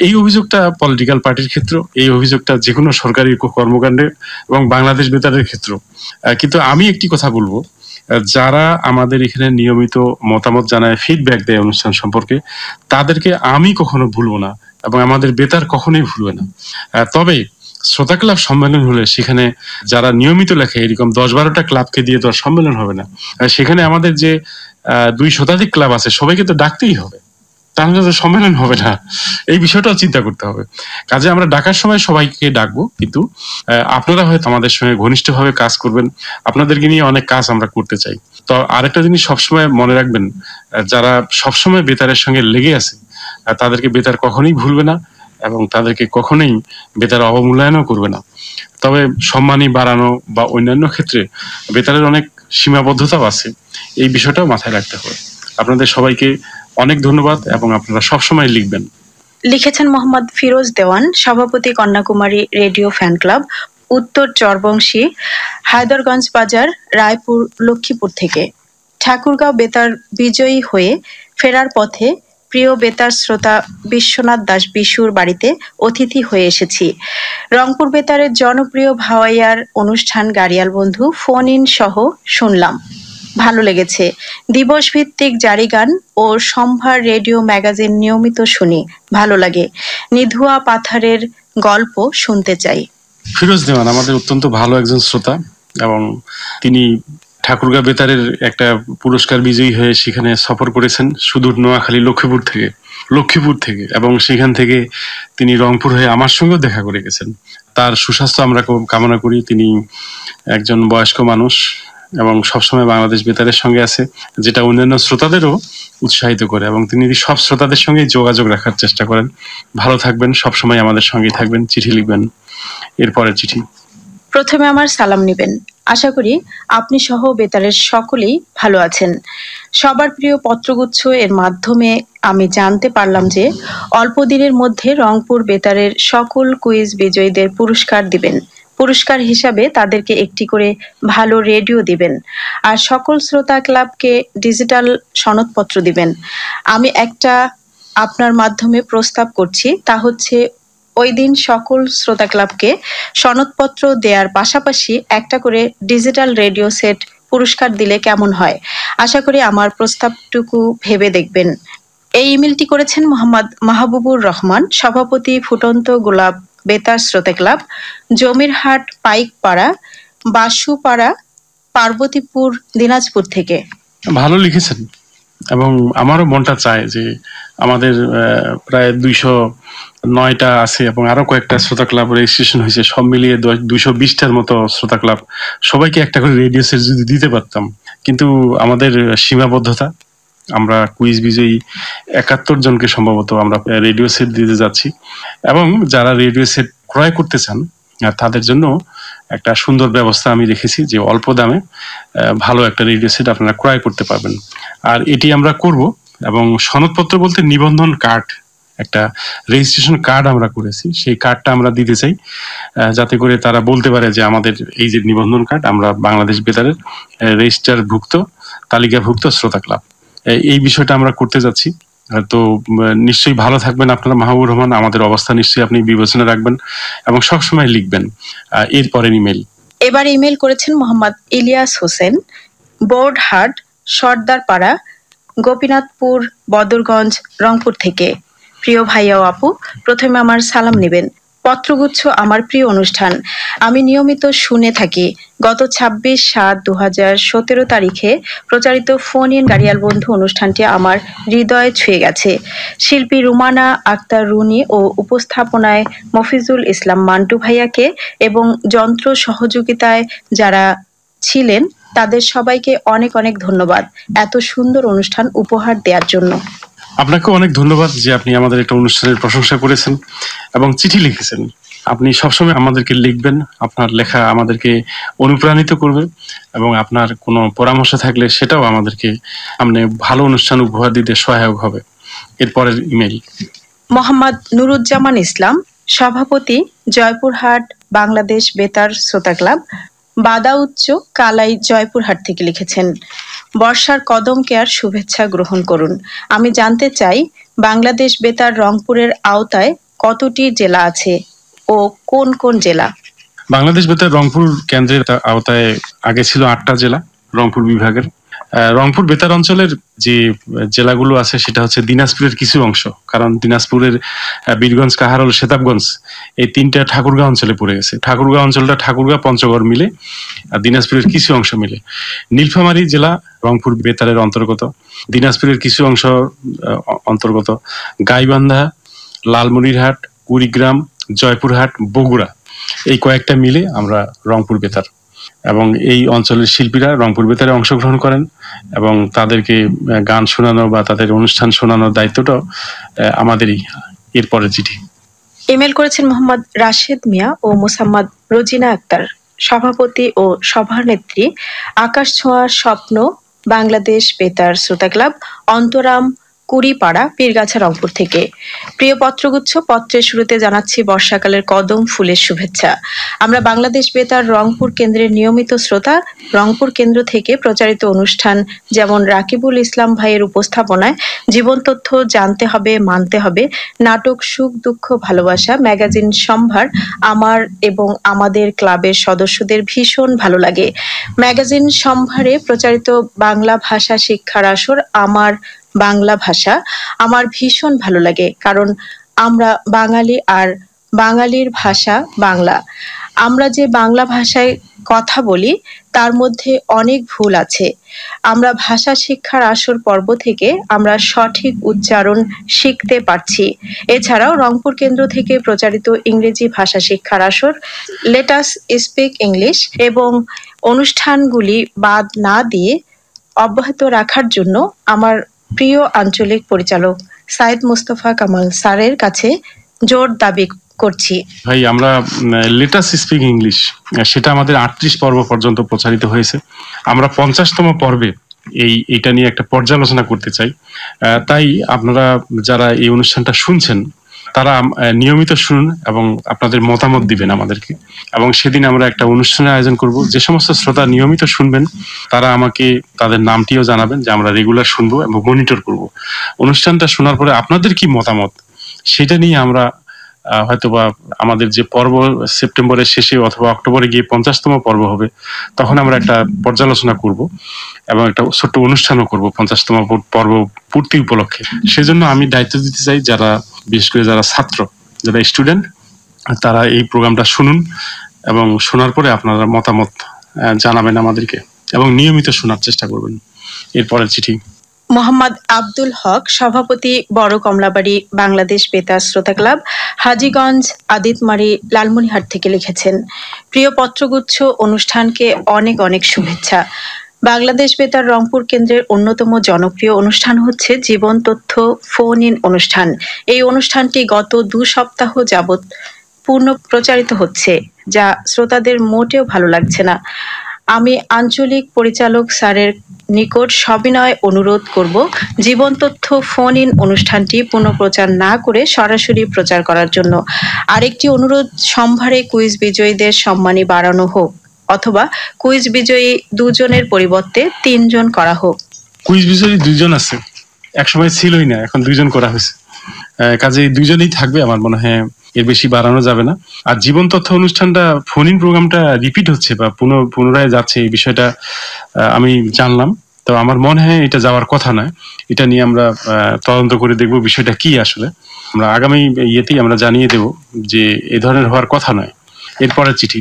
এই অভিযোগটা পলিটিক্যাল পার্টির ক্ষেত্র, এই অভিযোগটা যে কোনো সরকারি কর্মকাণ্ডে এবং বাংলাদেশ বেতারের ক্ষেত্র। কিন্তু আমি একটি কথা বলবো, যারা আমাদের এখানে নিয়মিত মতামত জানায়, ফিডব্যাক দেয় অনুষ্ঠান সম্পর্কে, তাদেরকে আমি কখনো ভুলবো না এবং আমাদের বেতার কখনোই ভুলবে না। তবে শ্রোতা ক্লাব সম্মেলন হলে সেখানে যারা নিয়মিত লেখে, এরকম 10-12টা ক্লাবকে দিয়ে তো আর সম্মেলন হবে না। সেখানে আমাদের যে 2 শতাধিক ক্লাব আছে সবাইকে তো ডাকতেই হবে, তাহলে তো সম্মেলন হবে না। এই বিষয়টাও চিন্তা করতে হবে। কাজে আমরা ডাকার সময় সবাইকে ডাকবো, কিন্তু আপনারা হয়তো আমাদের সঙ্গে ঘনিষ্ঠভাবে কাজ করবেন। আপনাদেরকে নিয়ে অনেক কাজ আমরা করতে চাই। তো আরেকটা জিনিস সবসময় মনে রাখবেন, যারা সবসময় বেতারের সঙ্গে লেগে আছে তাদেরকে বেতার কখনোই ভুলবে না এবং তাদেরকে কখনোই বেতার অবমূল্যায়নও করবে না। তবে সম্মানী বাড়ানো বা অন্যান্য ক্ষেত্রে বেতারের অনেক সীমাবদ্ধতাও আছে, এই বিষয়টাও মাথায় রাখতে হবে। আপনাদের সবাইকে অনেক ধন্যবাদ এবং আপনারা সবসময় লিখবেন। লিখেছেন মোহাম্মদ ফিরোজ দেওয়ান, সভাপতি কন্যাকুমারী রেডিও ফ্যান ক্লাব, উত্তর চরবংশী, হায়দরগঞ্জ বাজার, রায়পুর, লক্ষ্মীপুর থেকে। ঠাকুরগাঁও বেতার বিজয়ী হয়ে ফেরার পথে প্রিয় বেতার শ্রোতা বিশ্বনাথ দাস বিশুর বাড়িতে অতিথি হয়ে এসেছি। রংপুর বেতারের জনপ্রিয় ভাওয়াইয়ার অনুষ্ঠান গাড়িয়াল বন্ধু ফোন ইন সহ শুনলাম, ভালো লেগেছে। দিবস ভিত্তিক জারি গান ও সম্ভার রেডিও ম্যাগাজিন নিয়মিত শুনি, ভালো লাগে। নিধুয়া পাথারের গল্প শুনতে চাই। ফিরোজ দেওয়ান আমাদের অত্যন্ত ভালো একজন শ্রোতা এবং তিনি ঠাকুরগাঁও বেতারের একটা পুরস্কার বিজয়ী হয়ে সেখানে সফর করেছেন সুদূর নোয়াখালী লক্ষ্মীপুর থেকে এবং সেখান থেকে তিনি রংপুর হয়ে আমার সঙ্গেও দেখা করে গেছেন। তার সুস্বাস্থ্য আমরা কামনা করি। তিনি একজন বয়স্ক মানুষ এবং সবসময় বাংলাদেশ বেতারের সঙ্গে আছে, যেটা অন্যান্য শ্রোতাদেরও উৎসাহিত করে এবং তিনি সব শ্রোতাদের সঙ্গে যোগাযোগ রাখার চেষ্টা করেন। ভালো থাকবেন, সবসময় আমাদের সঙ্গেই থাকবেন। চিঠি লিখবেন। এরপরের চিঠি। প্রথমে আমার সালাম নেবেন। আশা করি আপনি সহ বেতারের সকলেই ভালো আছেন। সবার প্রিয় পত্রগুচ্ছ এর মাধ্যমে আমি জানতে পারলাম যে অল্প দিনের মধ্যে রংপুর বেতারের সকল কুইজ বিজয়ীদের পুরস্কার দিবেন। পুরস্কার হিসাবে তাদেরকে একটি করে ভালো রেডিও দিবেন আর সকল শ্রোতা ক্লাবকে ডিজিটাল সনদপত্র দিবেন। আমি একটা আপনার মাধ্যমে প্রস্তাব করছি তা হচ্ছে ওই দিন সকল শ্রোতা ক্লাবকে সনদপত্র দেওয়ার পাশাপাশি একটা করে ডিজিটাল রেডিও সেট পুরস্কার দিলে কেমন হয়। আশা করি আমার প্রস্তাবটুকু ভেবে দেখবেন। এই ইমেলটি করেছেন মোহাম্মদ মাহবুবুর রহমান, সভাপতি ফুটন্ত গোলাপ বেতার শ্রোতা ক্লাব, জমিরহাট পাইকপাড়া, বাসুপাড়া, পার্বতীপুর, দিনাজপুর থেকে। ভালো লিখেছেন এবং আমারও মনটা চায় যে আমাদের প্রায় 209টা আছে এবং আরো কয়েকটা শ্রোতা ক্লাব রেজিস্ট্রেশন হয়েছে, সব মিলিয়ে 220টার মতো শ্রোতা ক্লাব, সবাইকে একটা করে রেডিও সেট যদি দিতে পারতাম। কিন্তু আমাদের সীমাবদ্ধতা, আমরা কুইজ বিজয়ী 71 জনকে সম্ভবত আমরা রেডিও সেট দিতে যাচ্ছি এবং যারা রেডিও সেট ক্রয় করতে চান তাদের জন্য একটা সুন্দর ব্যবস্থা আমি রেখেছি যে অল্প দামে ভালো একটা রেডিও সেট আপনারা ক্রয় করতে পারবেন। আর এটি আমরা করব এবং সনদপত্র বলতে নিবন্ধন কার্ড, একটা রেজিস্ট্রেশন কার্ড আমরা করেছি, সেই কার্ডটা আমরা দিতে চাই যাতে করে তারা বলতে পারে যে আমাদের এই যে নিবন্ধন কার্ড, আমরা বাংলাদেশ বেতারের রেজিস্টারভুক্ত তালিকাভুক্ত শ্রোতা ক্লাব। এই বিষয়টা আমরা করতে যাচ্ছি। তো নিশ্চয়ই ভালো থাকবেন আপনারা মাহবুবুর রহমান, আমাদের অবস্থা নিশ্চয়ই আপনি বিবেচনা রাখবেন এবং সবসময় লিখবেন। এরপরের ইমেল। এবার ইমেল করেছেন মোহাম্মদ ইলিয়াস হোসেন, বোর্ডহাট, সর্দারপাড়া, গোপীনাথপুর, বদরগঞ্জ, রংপুর থেকে। প্রিয় ভাইয়া ও আপু, প্রথমে আমার সালাম নেবেন। পত্রগুচ্ছ আমার প্রিয় অনুষ্ঠান, আমি নিয়মিত শুনে থাকি। গত 26/7/2017 তারিখে প্রচারিত ফোন ইন গাড়িয়াল বন্ধু অনুষ্ঠানটি আমার হৃদয়ে ছুঁয়ে গেছে। শিল্পী রুমানা আক্তার রুনি ও উপস্থাপনায় মফিজুল ইসলাম মান্টু ভাইয়াকে এবং যন্ত্র সহযোগিতায় যারা ছিলেন তাদের সবাইকে অনেক অনেক ধন্যবাদ এত সুন্দর অনুষ্ঠান উপহার দেওয়ার জন্য। আপনাকে অনেক ধন্যবাদ যে আপনি আমাদের একটা অনুষ্ঠানের প্রশংসা করেছেন এবং চিঠি লিখেছেন। আপনি সবসময় আমাদেরকে লিখবেন, আপনার লেখা আমাদেরকে অনুপ্রাণিত করবে এবং আপনার কোনো পরামর্শ থাকলে সেটাও আমাদেরকে সামনে ভালো অনুষ্ঠান উপহার দিতে সহায়ক হবে। এরপরের ইমেল। মোহাম্মদ নুরুজ্জামান ইসলাম, সভাপতি, জয়পুরহাট বাংলাদেশ বেতার শ্রোতা ক্লাব, বাদা উচ্চ, কালাই, জয়পুরহাট থেকে লিখেছেন, বর্ষার কদম কেয়ার শুভেচ্ছা গ্রহণ করুন। আমি জানতে চাই বাংলাদেশ বেতার রংপুরের আওতায় কতটি জেলা আছে ও কোন কোন জেলা? বাংলাদেশ বেতার রংপুর কেন্দ্রের আওতায় আগে ছিল 8টা জেলা রংপুর বিভাগের। রংপুর বেতার অঞ্চলের যে জেলাগুলো আছে সেটা হচ্ছে দিনাজপুরের কিছু অংশ, কারণ দিনাজপুরের বীরগঞ্জ, কাহারোল, সেতাবগঞ্জ এই 3টা ঠাকুরগাঁও অঞ্চলে পড়ে গেছে। ঠাকুরগাঁও অঞ্চলটা ঠাকুরগাঁও, পঞ্চগড় মিলে, আর দিনাজপুরের কিছু অংশ মিলে। নীলফামারী জেলা রংপুর বেতারের অন্তর্গত, দিনাজপুরের কিছু অংশ অন্তর্গত। গাইবান্ধা, লালমনিরহাট, কুড়িগ্রাম, জয়পুরহাট, বগুড়া এই কয়েকটা মিলে আমরা রংপুর বেতার, এবং এই অঞ্চলের শিল্পীরা রংপুর বেতারে অংশগ্রহণ করেন এবং তাদেরকে গান শোনানো বা তাদের অনুষ্ঠান শোনানোর দায়িত্বটাও আমাদেরই। এরপরে চিঠি। ইমেল করেছেন মোহাম্মদ রাশেদ মিয়া ও মোসাম্মদ রোজিনা আক্তার, সভাপতি ও সভানেত্রী, আকাশ ছোঁয়ার স্বপ্ন বাংলাদেশ বেতার শ্রোতা ক্লাব, অন্তরাম, কুড়িপাড়া, পীরগাছা, রংপুর থেকে। প্রিয় পত্রগুচ্ছ, পত্রের শুরুতে জানাচ্ছি বর্ষাকালের কদম ফুলের শুভেচ্ছা। আমরা বাংলাদেশ বেতার রংপুর কেন্দ্রের নিয়মিত শ্রোতা। রংপুর কেন্দ্র থেকে প্রচারিত অনুষ্ঠান যেমন রাকিবুল ইসলাম ভাইয়ের উপস্থাপনায় জীবন তথ্য, জানতে হবে মানতে হবে, নাটক সুখ দুঃখ ভালোবাসা, ম্যাগাজিন সম্ভার আমার এবং আমাদের ক্লাবের সদস্যদের ভীষণ ভালো লাগে। ম্যাগাজিন সম্ভারে প্রচারিত বাংলা ভাষা শিক্ষার আসর আমার বাংলা ভাষা আমার ভীষণ ভালো লাগে, কারণ আমরা বাঙালি আর বাঙালির ভাষা বাংলা। আমরা যে বাংলা ভাষায় কথা বলি তার মধ্যে অনেক ভুল আছে। আমরা ভাষা শিক্ষার আসর পর্ব থেকে আমরা সঠিক উচ্চারণ শিখতে পারছি। এছাড়াও রংপুর কেন্দ্র থেকে প্রচারিত ইংরেজি ভাষা শিক্ষার আসর, লেট আস স্পিক ইংলিশ এবং অনুষ্ঠানগুলি বাদ না দিয়ে অব্যাহত রাখার জন্য আমার প্রিয় আঞ্চলিক পরিচালক সাইদ মুস্তফা কামাল স্যারের কাছে জোর দাবি করছি। ভাই, আমরা লেট আস স্পিক ইংলিশ সেটা আমাদের 38 পর্ব পর্যন্ত প্রচারিত হয়েছে। আমরা 50তম পর্বে এইটা নিয়ে একটা পর্যালোচনা করতে চাই। তাই আপনারা যারা এই অনুষ্ঠানটা শুনছেন তারা নিয়মিত শুনুন এবং আপনাদের মতামত দিবেন আমাদেরকে। এবং সেদিন আমরা একটা অনুষ্ঠানের আয়োজন করব। যে সমস্ত শ্রোতা নিয়মিত শুনবেন তারা আমাকে তাদের নামটিও জানাবেন, যে আমরা রেগুলার শুনবো এবং মনিটর করব। অনুষ্ঠানটা শোনার পরে আপনাদের কি মতামত সেটা নিয়ে আমরা হয়তোবা আমাদের যে পর্ব সেপ্টেম্বরের শেষে অথবা অক্টোবরে গিয়ে 50তম পর্ব হবে, তখন আমরা একটা পর্যালোচনা করব এবং একটা ছোট্ট অনুষ্ঠানও করব 50তম পর্ব পূর্তি উপলক্ষে। সেজন্য আমি দায়িত্ব দিতে চাই যারা, বিশেষ করে যারা ছাত্র, যারা স্টুডেন্ট, তারা এই প্রোগ্রামটা শুনুন এবং শোনার পরে আপনারা মতামত জানাবেন আমাদেরকে এবং নিয়মিত শোনার চেষ্টা করবেন। এরপরের চিঠি মোহাম্মদ আব্দুল হক, সভাপতি, বড় কমলাবাড়ি, বাংলাদেশ বেতার শ্রোতা ক্লাব, হাজীগঞ্জ, আদিতমারি, লালমনিরহাট থেকে লিখেছেন। প্রিয় পত্রগুচ্ছ অনুষ্ঠানকে অনেক অনেক শুভেচ্ছা। বাংলাদেশ বেতার রংপুর কেন্দ্রের অন্যতম জনপ্রিয় অনুষ্ঠান হচ্ছে জীবন তথ্য ফোন ইন অনুষ্ঠান। এই অনুষ্ঠানটি গত 2 সপ্তাহ যাবৎ পূর্ণ প্রচারিত হচ্ছে, যা শ্রোতাদের মোটেও ভালো লাগছে না। আমি আঞ্চলিক পরিচালক স্যারের নিকট সবিনয় অনুরোধ করব, জীবন তথ্য ফোন ইন অনুষ্ঠানটি পুনঃপ্রচার না করে সরাসরি প্রচার করার জন্য। আরেকটি অনুরোধ, সম্ভারে কুইজ বিজয়ীদের সম্মানী বাড়ানো হোক, অথবা কুইজ বিজয়ী 2 জনের পরিবর্তে 3 জন করা হোক। কুইজ বিজয়ী 2 জন আছে, একসময় ছিলই না, এখন 2 জন করা হয়েছে। কাজেই 2 জনই থাকবে, আমার মনে হয় এর বেশি বাড়ানো যাবে না। আর জীবন তথ্য অনুষ্ঠানটা ফোন ইন প্রোগ্রামটা রিপিট হচ্ছে বা পুনরায় যাচ্ছে, এই বিষয়টা আমি জানলাম। তো আমার মনে হয় এটা যাওয়ার কথা নয়। এটা নিয়ে আমরা তদন্ত করে দেখব বিষয়টা কি আসলে। আমরা আগামী ইয়েতেই আমরা জানিয়ে দেব যে এই ধরনের হওয়ার কথা নয়। এরপরের চিঠি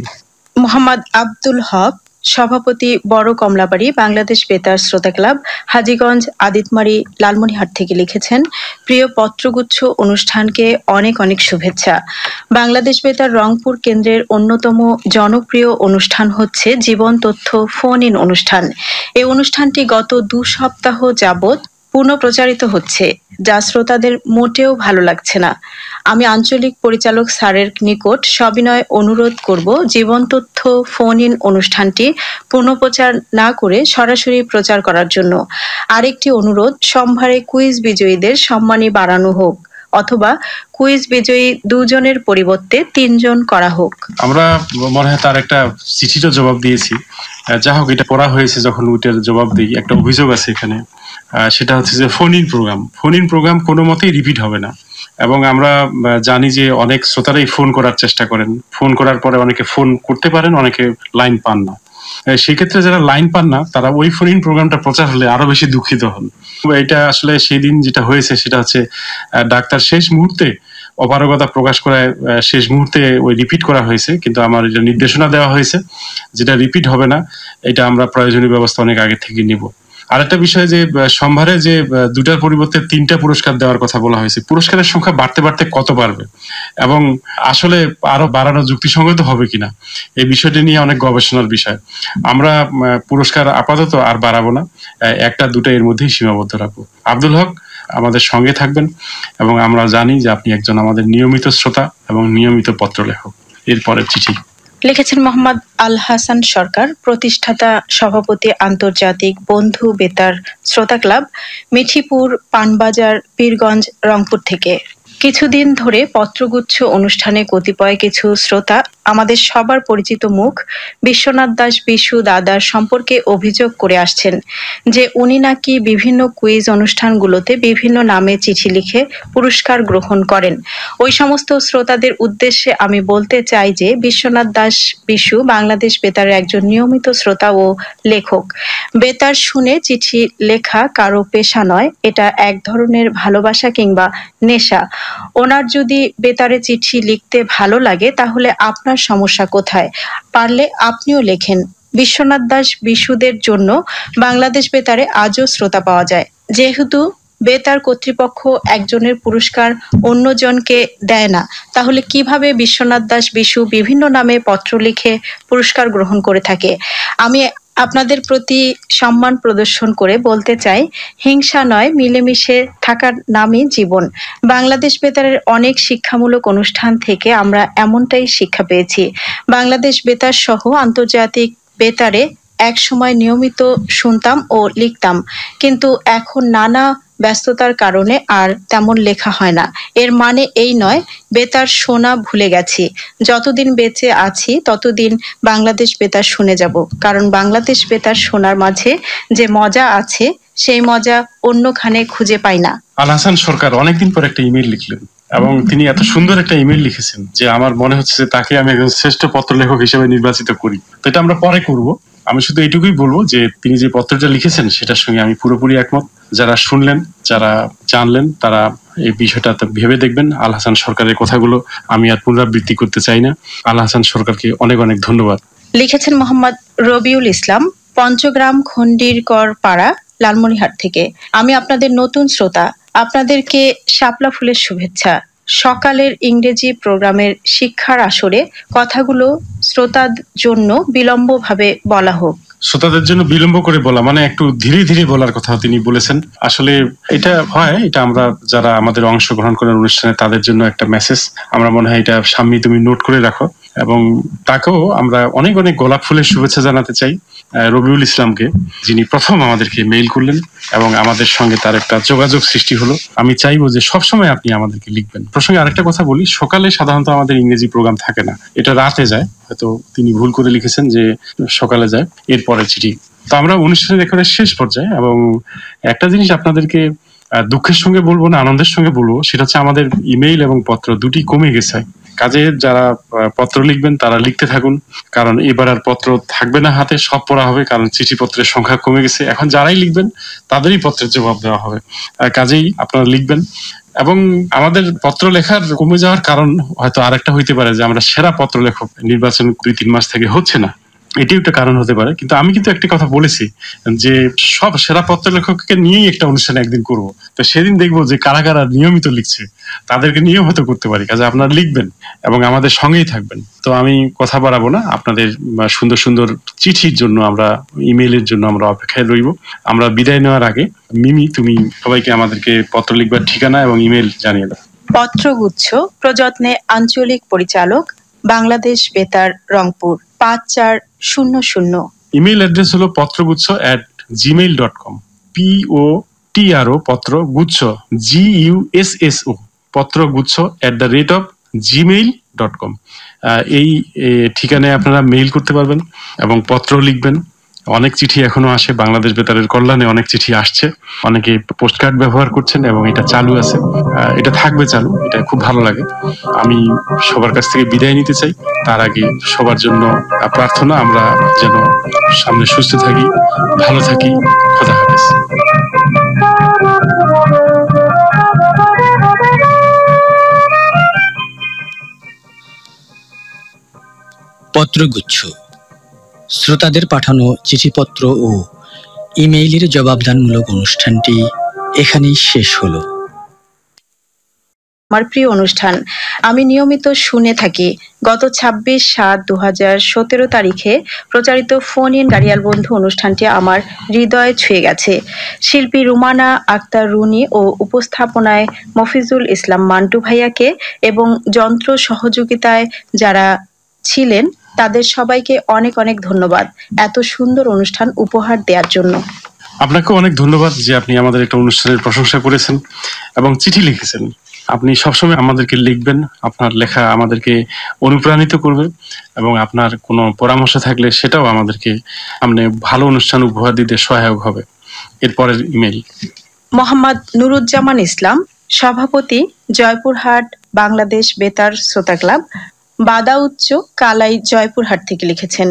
মোহাম্মদ আব্দুল হক, সভাপতি, বড় কমলাবাড়ি, বাংলাদেশ বেতার শ্রোতা ক্লাব, হাজীগঞ্জ, আদিতমারি, লালমনিরহাট থেকে লিখেছেন। প্রিয় পত্রগুচ্ছ অনুষ্ঠানকে অনেক অনেক শুভেচ্ছা। বাংলাদেশ বেতার রংপুর কেন্দ্রের অন্যতম জনপ্রিয় অনুষ্ঠান হচ্ছে জীবন তথ্য ফোন ইন অনুষ্ঠান। এই অনুষ্ঠানটি গত 2 সপ্তাহ যাবৎ পুনঃপ্রচারিত হচ্ছে, যা শ্রোতাদের মোটেও ভালো লাগছে না। আমি আঞ্চলিক পরিচালক স্যারের নিকট সবিনয় অনুরোধ করব, জীবন তথ্য ফোন ইন অনুষ্ঠানটি পুনঃপ্রচার না করে সরাসরি প্রচার করার জন্য। আরেকটি অনুরোধ, সম্ভারে কুইজ বিজয়ীদের সম্মানী বাড়ানো হোক, অথবা কুইজ বিজয়ী 2 জনের পরিবর্তে 3 জন করা হোক। আমরা মনে হয় তার একটা চিঠিরও জবাব দিয়েছি। যা হোক, এটা পড়া হয়েছে যখন ওইটার জবাব দিই, একটা অভিযোগ আছে এখানে। সেটা হচ্ছে যে ফোন ইন প্রোগ্রাম কোনো মতেই রিপিট হবে না। এবং আমরা জানি যে অনেক শ্রোতারাই ফোন করার চেষ্টা করেন, ফোন করার পরে অনেকে ফোন করতে পারেন, অনেকে লাইন পান না। সেক্ষেত্রে যারা লাইন পান না তারা ওই ফোন ইন প্রোগ্রামটা প্রচার হলে আরো বেশি দুঃখিত হন। এটা আসলে সেই দিন যেটা হয়েছে সেটা হচ্ছে ডাক্তার শেষ মুহূর্তে অপারগতা প্রকাশ করায় শেষ মুহূর্তে ওই রিপিট করা হয়েছে, কিন্তু আমার এটা নির্দেশনা দেওয়া হয়েছে যেটা রিপিট হবে না। এটা আমরা প্রয়োজনীয় ব্যবস্থা অনেক আগে থেকে নিব। আরেকটা বিষয় যে সম্ভারে যে 2টার পরিবর্তে 3টা পুরস্কার দেওয়ার কথা বলা হয়েছে, পুরস্কারের সংখ্যা বাড়তে বাড়তে কত বাড়বে এবং আসলে আরো বাড়ানো যুক্তিসঙ্গত হবে কিনা, এই বিষয়টি নিয়ে অনেক গবেষণার বিষয়। আমরা পুরস্কার আপাতত আর বাড়াবো না, 1টা 2টা এর মধ্যেই সীমাবদ্ধ রাখবো। আব্দুল হক, আমাদের সঙ্গে থাকবেন এবং আমরা জানি যে আপনি একজন আমাদের নিয়মিত শ্রোতা এবং নিয়মিত পত্র লেখক। এরপরের চিঠি লিখেছেন মোহাম্মদ আল হাসান সরকার, প্রতিষ্ঠাতা, সভাপতি, আন্তর্জাতিক বন্ধু বেতার শ্রোতা ক্লাব, মিঠিপুর, পানবাজার, পীরগঞ্জ, রংপুর থেকে। কিছুদিন ধরে পত্রগুচ্ছ অনুষ্ঠানে কতিপয় কিছু শ্রোতা আমাদের সবার পরিচিত মুখ বিশ্বনাথ দাস বিশু দাদার সম্পর্কে অভিযোগ করে আসছেন যে উনি নাকি বিভিন্ন কুইজ অনুষ্ঠানগুলোতে বিভিন্ন নামে চিঠি লিখে পুরস্কার গ্রহণ করেন। ওই সমস্ত শ্রোতাদের উদ্দেশ্যে আমি বলতে চাই যে বিশ্বনাথ দাস বিশু বাংলাদেশ বেতারের একজন নিয়মিত শ্রোতা ও লেখক। বেতার শুনে চিঠি লেখা কারো পেশা নয়, এটা এক ধরনের ভালোবাসা কিংবা নেশা। ওনার যদি বেতারে চিঠি লিখতে ভালো লাগে তাহলে আপনার সমস্যা কোথায়? পারলে আপনিও লেখেন। বিশ্বনাথ দাস বিশুদের জন্য বাংলাদেশ বেতারে আজও শ্রোতা পাওয়া যায়। যেহেতু বেতার কর্তৃপক্ষ একজনের পুরস্কার অন্যজনকে দেয় না, তাহলে কিভাবে বিশ্বনাথ দাস বিশু বিভিন্ন নামে পত্র লিখে পুরস্কার গ্রহণ করে থাকে? আমি আপনাদের প্রতি সম্মান প্রদর্শন করে বলতে চাই, হিংসা নয়, মিলেমিশে থাকার নামই জীবন। বাংলাদেশ বেতারের অনেক শিক্ষামূলক অনুষ্ঠান থেকে আমরা এমনটাই শিক্ষা পেয়েছি। বাংলাদেশ বেতার সহ আন্তর্জাতিক বেতারে এক সময় নিয়মিত শুনতাম ও লিখতাম, কিন্তু এখন নানা ব্যস্ততার কারণে আর তেমন লেখা হয় না। এর মানে এই নয় বেতার শোনা ভুলে গেছি। যতদিন বেঁচে আছি ততদিন বাংলাদেশ বেতার শুনে যাব, কারণ বাংলাদেশ বেতার শোনার মাঝে যে মজা আছে সেই মজা অন্যখানে খুঁজে পাই না। আল হাসান সরকার অনেকদিন পর একটা ইমেল লিখলেন এবং তিনি এত সুন্দর একটা ইমেল লিখেছেন যে আমার মনে হচ্ছে যে তাকে আমি একজন শ্রেষ্ঠ পত্রলেখক হিসেবে নির্বাচিত করি। তো এটা আমরা পরে করব। আমি শুধু এইটুকুই বলবো যে তিনি যে পত্রটা লিখেছেন সেটার সঙ্গে আমি পুরোপুরি একমত। যারা শুনলেন, যারা জানলেন, তারা এই বিষয়টা ভেবে দেখবেন। আল হাসান সরকারের কথাগুলো আমি আর পুনরাবৃত্তি করতে চাই না। আল হাসান সরকারকে অনেক অনেক ধন্যবাদ। লিখেছেন মোহাম্মদ রবিউল ইসলাম, পঞ্চগ্রাম খন্ডিরকর পাড়া, লালমনিরহাট থেকে। আমি আপনাদের নতুন শ্রোতা। আপনাদেরকে শাপলা ফুলের শুভেচ্ছা। সকালের ইংরেজি প্রোগ্রামের শিক্ষার আসরে কথাগুলো শ্রোতার জন্য বিলম্বভাবে বলা হোক। শ্রোতাদের জন্য বিলম্ব করে বলা মানে একটু ধীরে ধীরে বলার কথা তিনি বলেছেন। আসলে এটা হয়, এটা আমরা যারা আমাদের অংশগ্রহণ করেন অনুষ্ঠানে তাদের জন্য একটা মেসেজ। আমরা মনে হয় এটা সামনে তুমি নোট করে রাখো। এবং তাকেও আমরা অনেক অনেক গোলাপ ফুলের শুভেচ্ছা জানাতে চাই, রবিউল ইসলামকে, যিনি প্রথম আমাদেরকে মেইল করলেন এবং আমাদের সঙ্গে তার একটা যোগাযোগ সৃষ্টি হলো। আমি চাইবো যে সবসময় আপনি আমাদেরকে লিখবেন। প্রসঙ্গে আরেকটা কথা বলি, সকালে সাধারণত আমাদের ইংরেজি প্রোগ্রাম থাকে না, এটা রাতে যায়। হয়তো তিনি ভুল করে লিখেছেন যে সকালে যায়, এরপরে চিঠি। তো আমরা অনুষ্ঠানের একেবারে শেষ পর্যায়ে, এবং একটা জিনিস আপনাদেরকে দুঃখের সঙ্গে বলবো না আনন্দের সঙ্গে বলবো, সেটা হচ্ছে আমাদের ইমেইল এবং পত্র দুটি কমে গেছে। কাজে যারা পত্র লিখবেন তারা লিখতে থাকুন, কারণ এবার আর পত্র থাকবে না হাতে, সব পড়া হবে, কারণ চিঠিপত্রের সংখ্যা কমে গেছে। এখন যারাই লিখবেন তাদেরই পত্রের জবাব দেওয়া হবে। কাজেই আপনারা লিখবেন। এবং আমাদের পত্র লেখার কমে যাওয়ার কারণ হয়তো আরেকটা হইতে পারে যে আমরা সেরা পত্র লেখক নির্বাচন 2-3 মাস থেকে হচ্ছে না, এটিও একটা কারণ হতে পারে। কিন্তু আমি কিন্তু একটা কথা বলেছি যে সব সেরা পত্র লেখককে নিয়েই একটা অনুষ্ঠান একদিন করব। তো সেদিন দেখবো যে কারা কারা নিয়মিত লিখছে, তাদেরকে নিয়েও হয়তো করতে পারি। কাজে আপনারা লিখবেন এবং আমাদের সঙ্গেই থাকবেন। তো আমি কথা বাড়াবো না, আপনাদের সুন্দর সুন্দর চিঠির জন্য, আমরা ইমেইলের জন্য আমরা অপেক্ষায় রইব। আমরা বিদায় নেওয়ার আগে মিমি, তুমি সবাইকে আমাদেরকে পত্র লিখবার ঠিকানা এবং ইমেল জানিয়ে দাও। পত্রগুচ্ছ, প্রযত্নে আঞ্চলিক পরিচালক, বাংলাদেশ বেতার, রংপুর 5400। ইমেল অ্যাড্রেস হলো পত্রগুচ্ছ@gmail.com। POTRO পত্র গুচ্ছ GUSSO পত্রগুচ্ছ @gmail.com। এই ঠিকানায় আপনারা মেইল করতে পারবেন এবং পত্র লিখবেন। অনেক চিঠি এখনো আসে, বাংলাদেশ বেতারের কল্যাণে অনেক চিঠি আসছে। অনেকে পোস্টকার্ড ব্যবহার করছেন এবং এটা চালু আছে, এটা থাকবে চালু, এটা খুব ভালো লাগে। আমি সবার কাছ থেকে বিদায় নিতে চাই। তার আগে সবার জন্য প্রার্থনা, আমরা যেন সামনে সুস্থ থাকি, ভালো থাকি। খোদা হাফেজ। পত্রগুচ্ছ, শ্রোতাদের পাঠানো চিঠিপত্র ও ইমেইলের জবাবদানমূলক অনুষ্ঠানটি এখানেই শেষ হলো। আমার প্রিয় অনুষ্ঠান, আমি নিয়মিত শুনে থাকি। গত 26/7/2017 তারিখে প্রচারিত ফোন ইন গাড়িয়াল বন্ধু অনুষ্ঠানটি আমার হৃদয়ে ছুঁয়ে গেছে। শিল্পী রুমানা আক্তার রুনি ও উপস্থাপনায় মফিজুল ইসলাম মান্টু ভাইয়াকে এবং যন্ত্র সহযোগিতায় যারা ছিলেন তাদের সবাইকে অনেক অনেক ধন্যবাদ এত সুন্দর অনুষ্ঠান উপহার দেওয়ার জন্য। আপনাকে অনেক ধন্যবাদ যে আপনি আমাদের একটা অনুষ্ঠানের প্রশংসা করেছেন এবং চিঠি লিখেছেন। আপনি সবসময় আমাদেরকে লিখবেন, আপনার লেখা আমাদেরকে অনুপ্রাণিত করবে এবং আপনার কোনো পরামর্শ থাকলে সেটাও আমাদেরকে সামনে ভালো অনুষ্ঠান উপহার দিতে সহায়ক হবে। এরপরের ইমেইল মোহাম্মদ নুরুজ্জামান ইসলাম, সভাপতি, জয়পুরহাট বাংলাদেশ বেতার শ্রোতা ক্লাব, বাদাউচ্চ, কালাই, জয়পুরহাট থেকে লিখেছেন।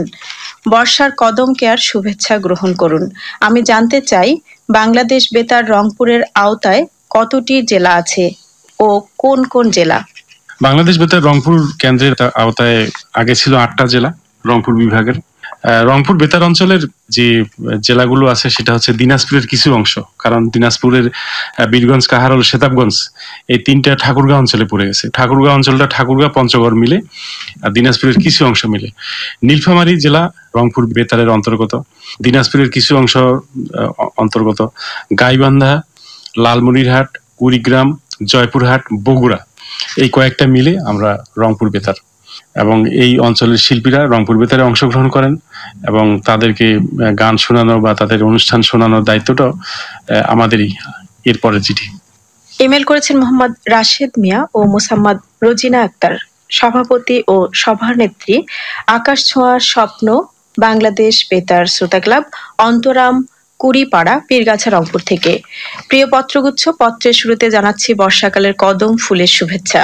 বর্ষার কদম কেয়ার শুভেচ্ছা গ্রহণ করুন। আমি জানতে চাই বাংলাদেশ বেতার রংপুরের আওতায় কতটি জেলা আছে ও কোন কোন জেলা? বাংলাদেশ বেতার রংপুর কেন্দ্রের আওতায় আগে ছিল 8টা জেলা রংপুর বিভাগের। রংপুর বেতার অঞ্চলের যে জেলাগুলো আছে সেটা হচ্ছে দিনাজপুরের কিছু অংশ, কারণ দিনাজপুরের বীরগঞ্জ, কাহারোল, সেতাবগঞ্জ এই 3টা ঠাকুরগাঁও অঞ্চলে পড়ে গেছে। ঠাকুরগাঁও অঞ্চলটা ঠাকুরগাঁও, পঞ্চগড় মিলে, আর দিনাজপুরের কিছু অংশ মিলে। নীলফামারী জেলা রংপুর বেতারের অন্তর্গত, দিনাজপুরের কিছু অংশ অন্তর্গত। গাইবান্ধা, লালমনিরহাট, কুড়িগ্রাম, জয়পুরহাট, বগুড়া এই কয়েকটা মিলে আমরা রংপুর বেতার। এবং এই অঞ্চলের শিল্পীরা রংপুর বেতারে অংশগ্রহণ করেন এবং তাদেরকে গান শোনানো বা তাদের অনুষ্ঠান শোনানোর দায়িত্বটা আমাদেরই। এরপরের চিঠি ইমেল করেছেন মোহাম্মদ রাশেদ মিয়া ও মোসাম্মদ রোজিনা আক্তার, সভাপতি ও সভানেত্রী, আকাশ ছোঁয়ার স্বপ্ন বাংলাদেশ বেতার শ্রোতা ক্লাব, অন্তরাম, কুড়িপাড়া, পীরগাছা, রংপুর থেকে। প্রিয় পত্রগুচ্ছ, পত্রের শুরুতে জানাচ্ছি বর্ষাকালের কদম ফুলের শুভেচ্ছা।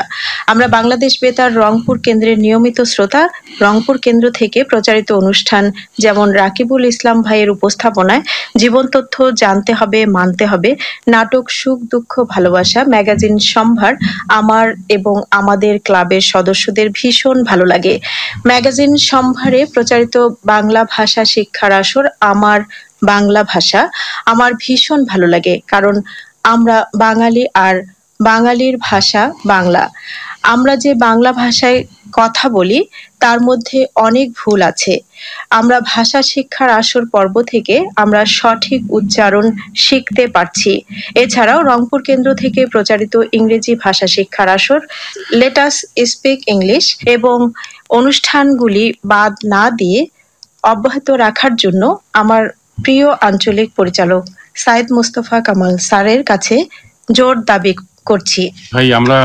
আমরা বাংলাদেশ বেতার রংপুর কেন্দ্রের নিয়মিত শ্রোতা। রংপুর কেন্দ্র থেকে প্রচারিত অনুষ্ঠান যেমন রাকিবুল ইসলাম ভাইয়ের উপস্থাপনায় জীবন তথ্য, জানতে হবে মানতে হবে, নাটক সুখ দুঃখ ভালোবাসা, ম্যাগাজিন সম্ভার আমার এবং আমাদের ক্লাবের সদস্যদের ভীষণ ভালো লাগে। ম্যাগাজিন সম্ভারে প্রচারিত বাংলা ভাষা শিক্ষার আসর আমার বাংলা ভাষা আমার ভীষণ ভালো লাগে, কারণ আমরা বাঙালি আর বাঙালির ভাষা বাংলা। আমরা যে বাংলা ভাষায় কথা বলি তার মধ্যে অনেক ভুল আছে। আমরা ভাষা শিক্ষার আসর পর্ব থেকে আমরা সঠিক উচ্চারণ শিখতে পারছি। এছাড়াও রংপুর কেন্দ্র থেকে প্রচারিত ইংরেজি ভাষা শিক্ষার আসর, লেট আস স্পিক ইংলিশ এবং অনুষ্ঠানগুলি বাদ না দিয়ে অব্যাহত রাখার জন্য আমার প্রিয় আঞ্চলিক পরিচালক সাইদ মুস্তফা কামাল স্যারের কাছে জোর দাবি করছি। ভাই, আমরা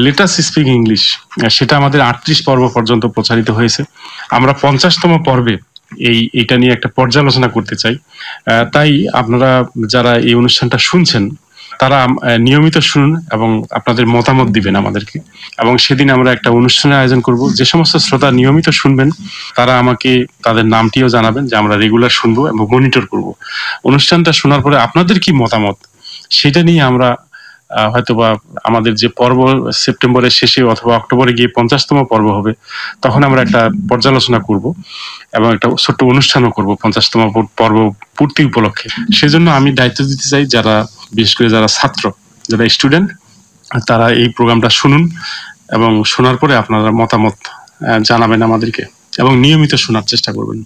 লেটাস স্পিক ইংলিশ সেটা আমাদের 38 পর্ব পর্যন্ত প্রচারিত হয়েছে। আমরা 50তম পর্বে এইটা নিয়ে একটা পর্যালোচনা করতে চাই। তাই আপনারা যারা এই অনুষ্ঠানটা শুনছেন তারা নিয়মিত শুনুন এবং আপনাদের মতামত দিবেন আমাদেরকে। এবং সেদিন আমরা একটা অনুষ্ঠানের আয়োজন করব। যে সমস্ত শ্রোতা নিয়মিত শুনবেন তারা আমাকে তাদের নামটিও জানাবেন, যে আমরা রেগুলার শুনবো এবং মনিটর করব। অনুষ্ঠানটা শোনার পরে আপনাদের কি মতামত সেটা নিয়ে আমরা হয়তোবা আমাদের যে পর্ব সেপ্টেম্বরের শেষে অথবা অক্টোবরে গিয়ে 50তম পর্ব হবে, তখন আমরা একটা পর্যালোচনা করব এবং একটা ছোট্ট অনুষ্ঠানও করব 50তম পর্ব পূর্তি উপলক্ষে। সেজন্য আমি দায়িত্ব দিতে চাই যারা, বিশেষ করে যারা ছাত্র, যারা স্টুডেন্ট, তারা এই প্রোগ্রামটা শুনুন এবং শোনার পরে আপনারা মতামত জানাবেন আমাদেরকে এবং নিয়মিত শোনার চেষ্টা করবেন।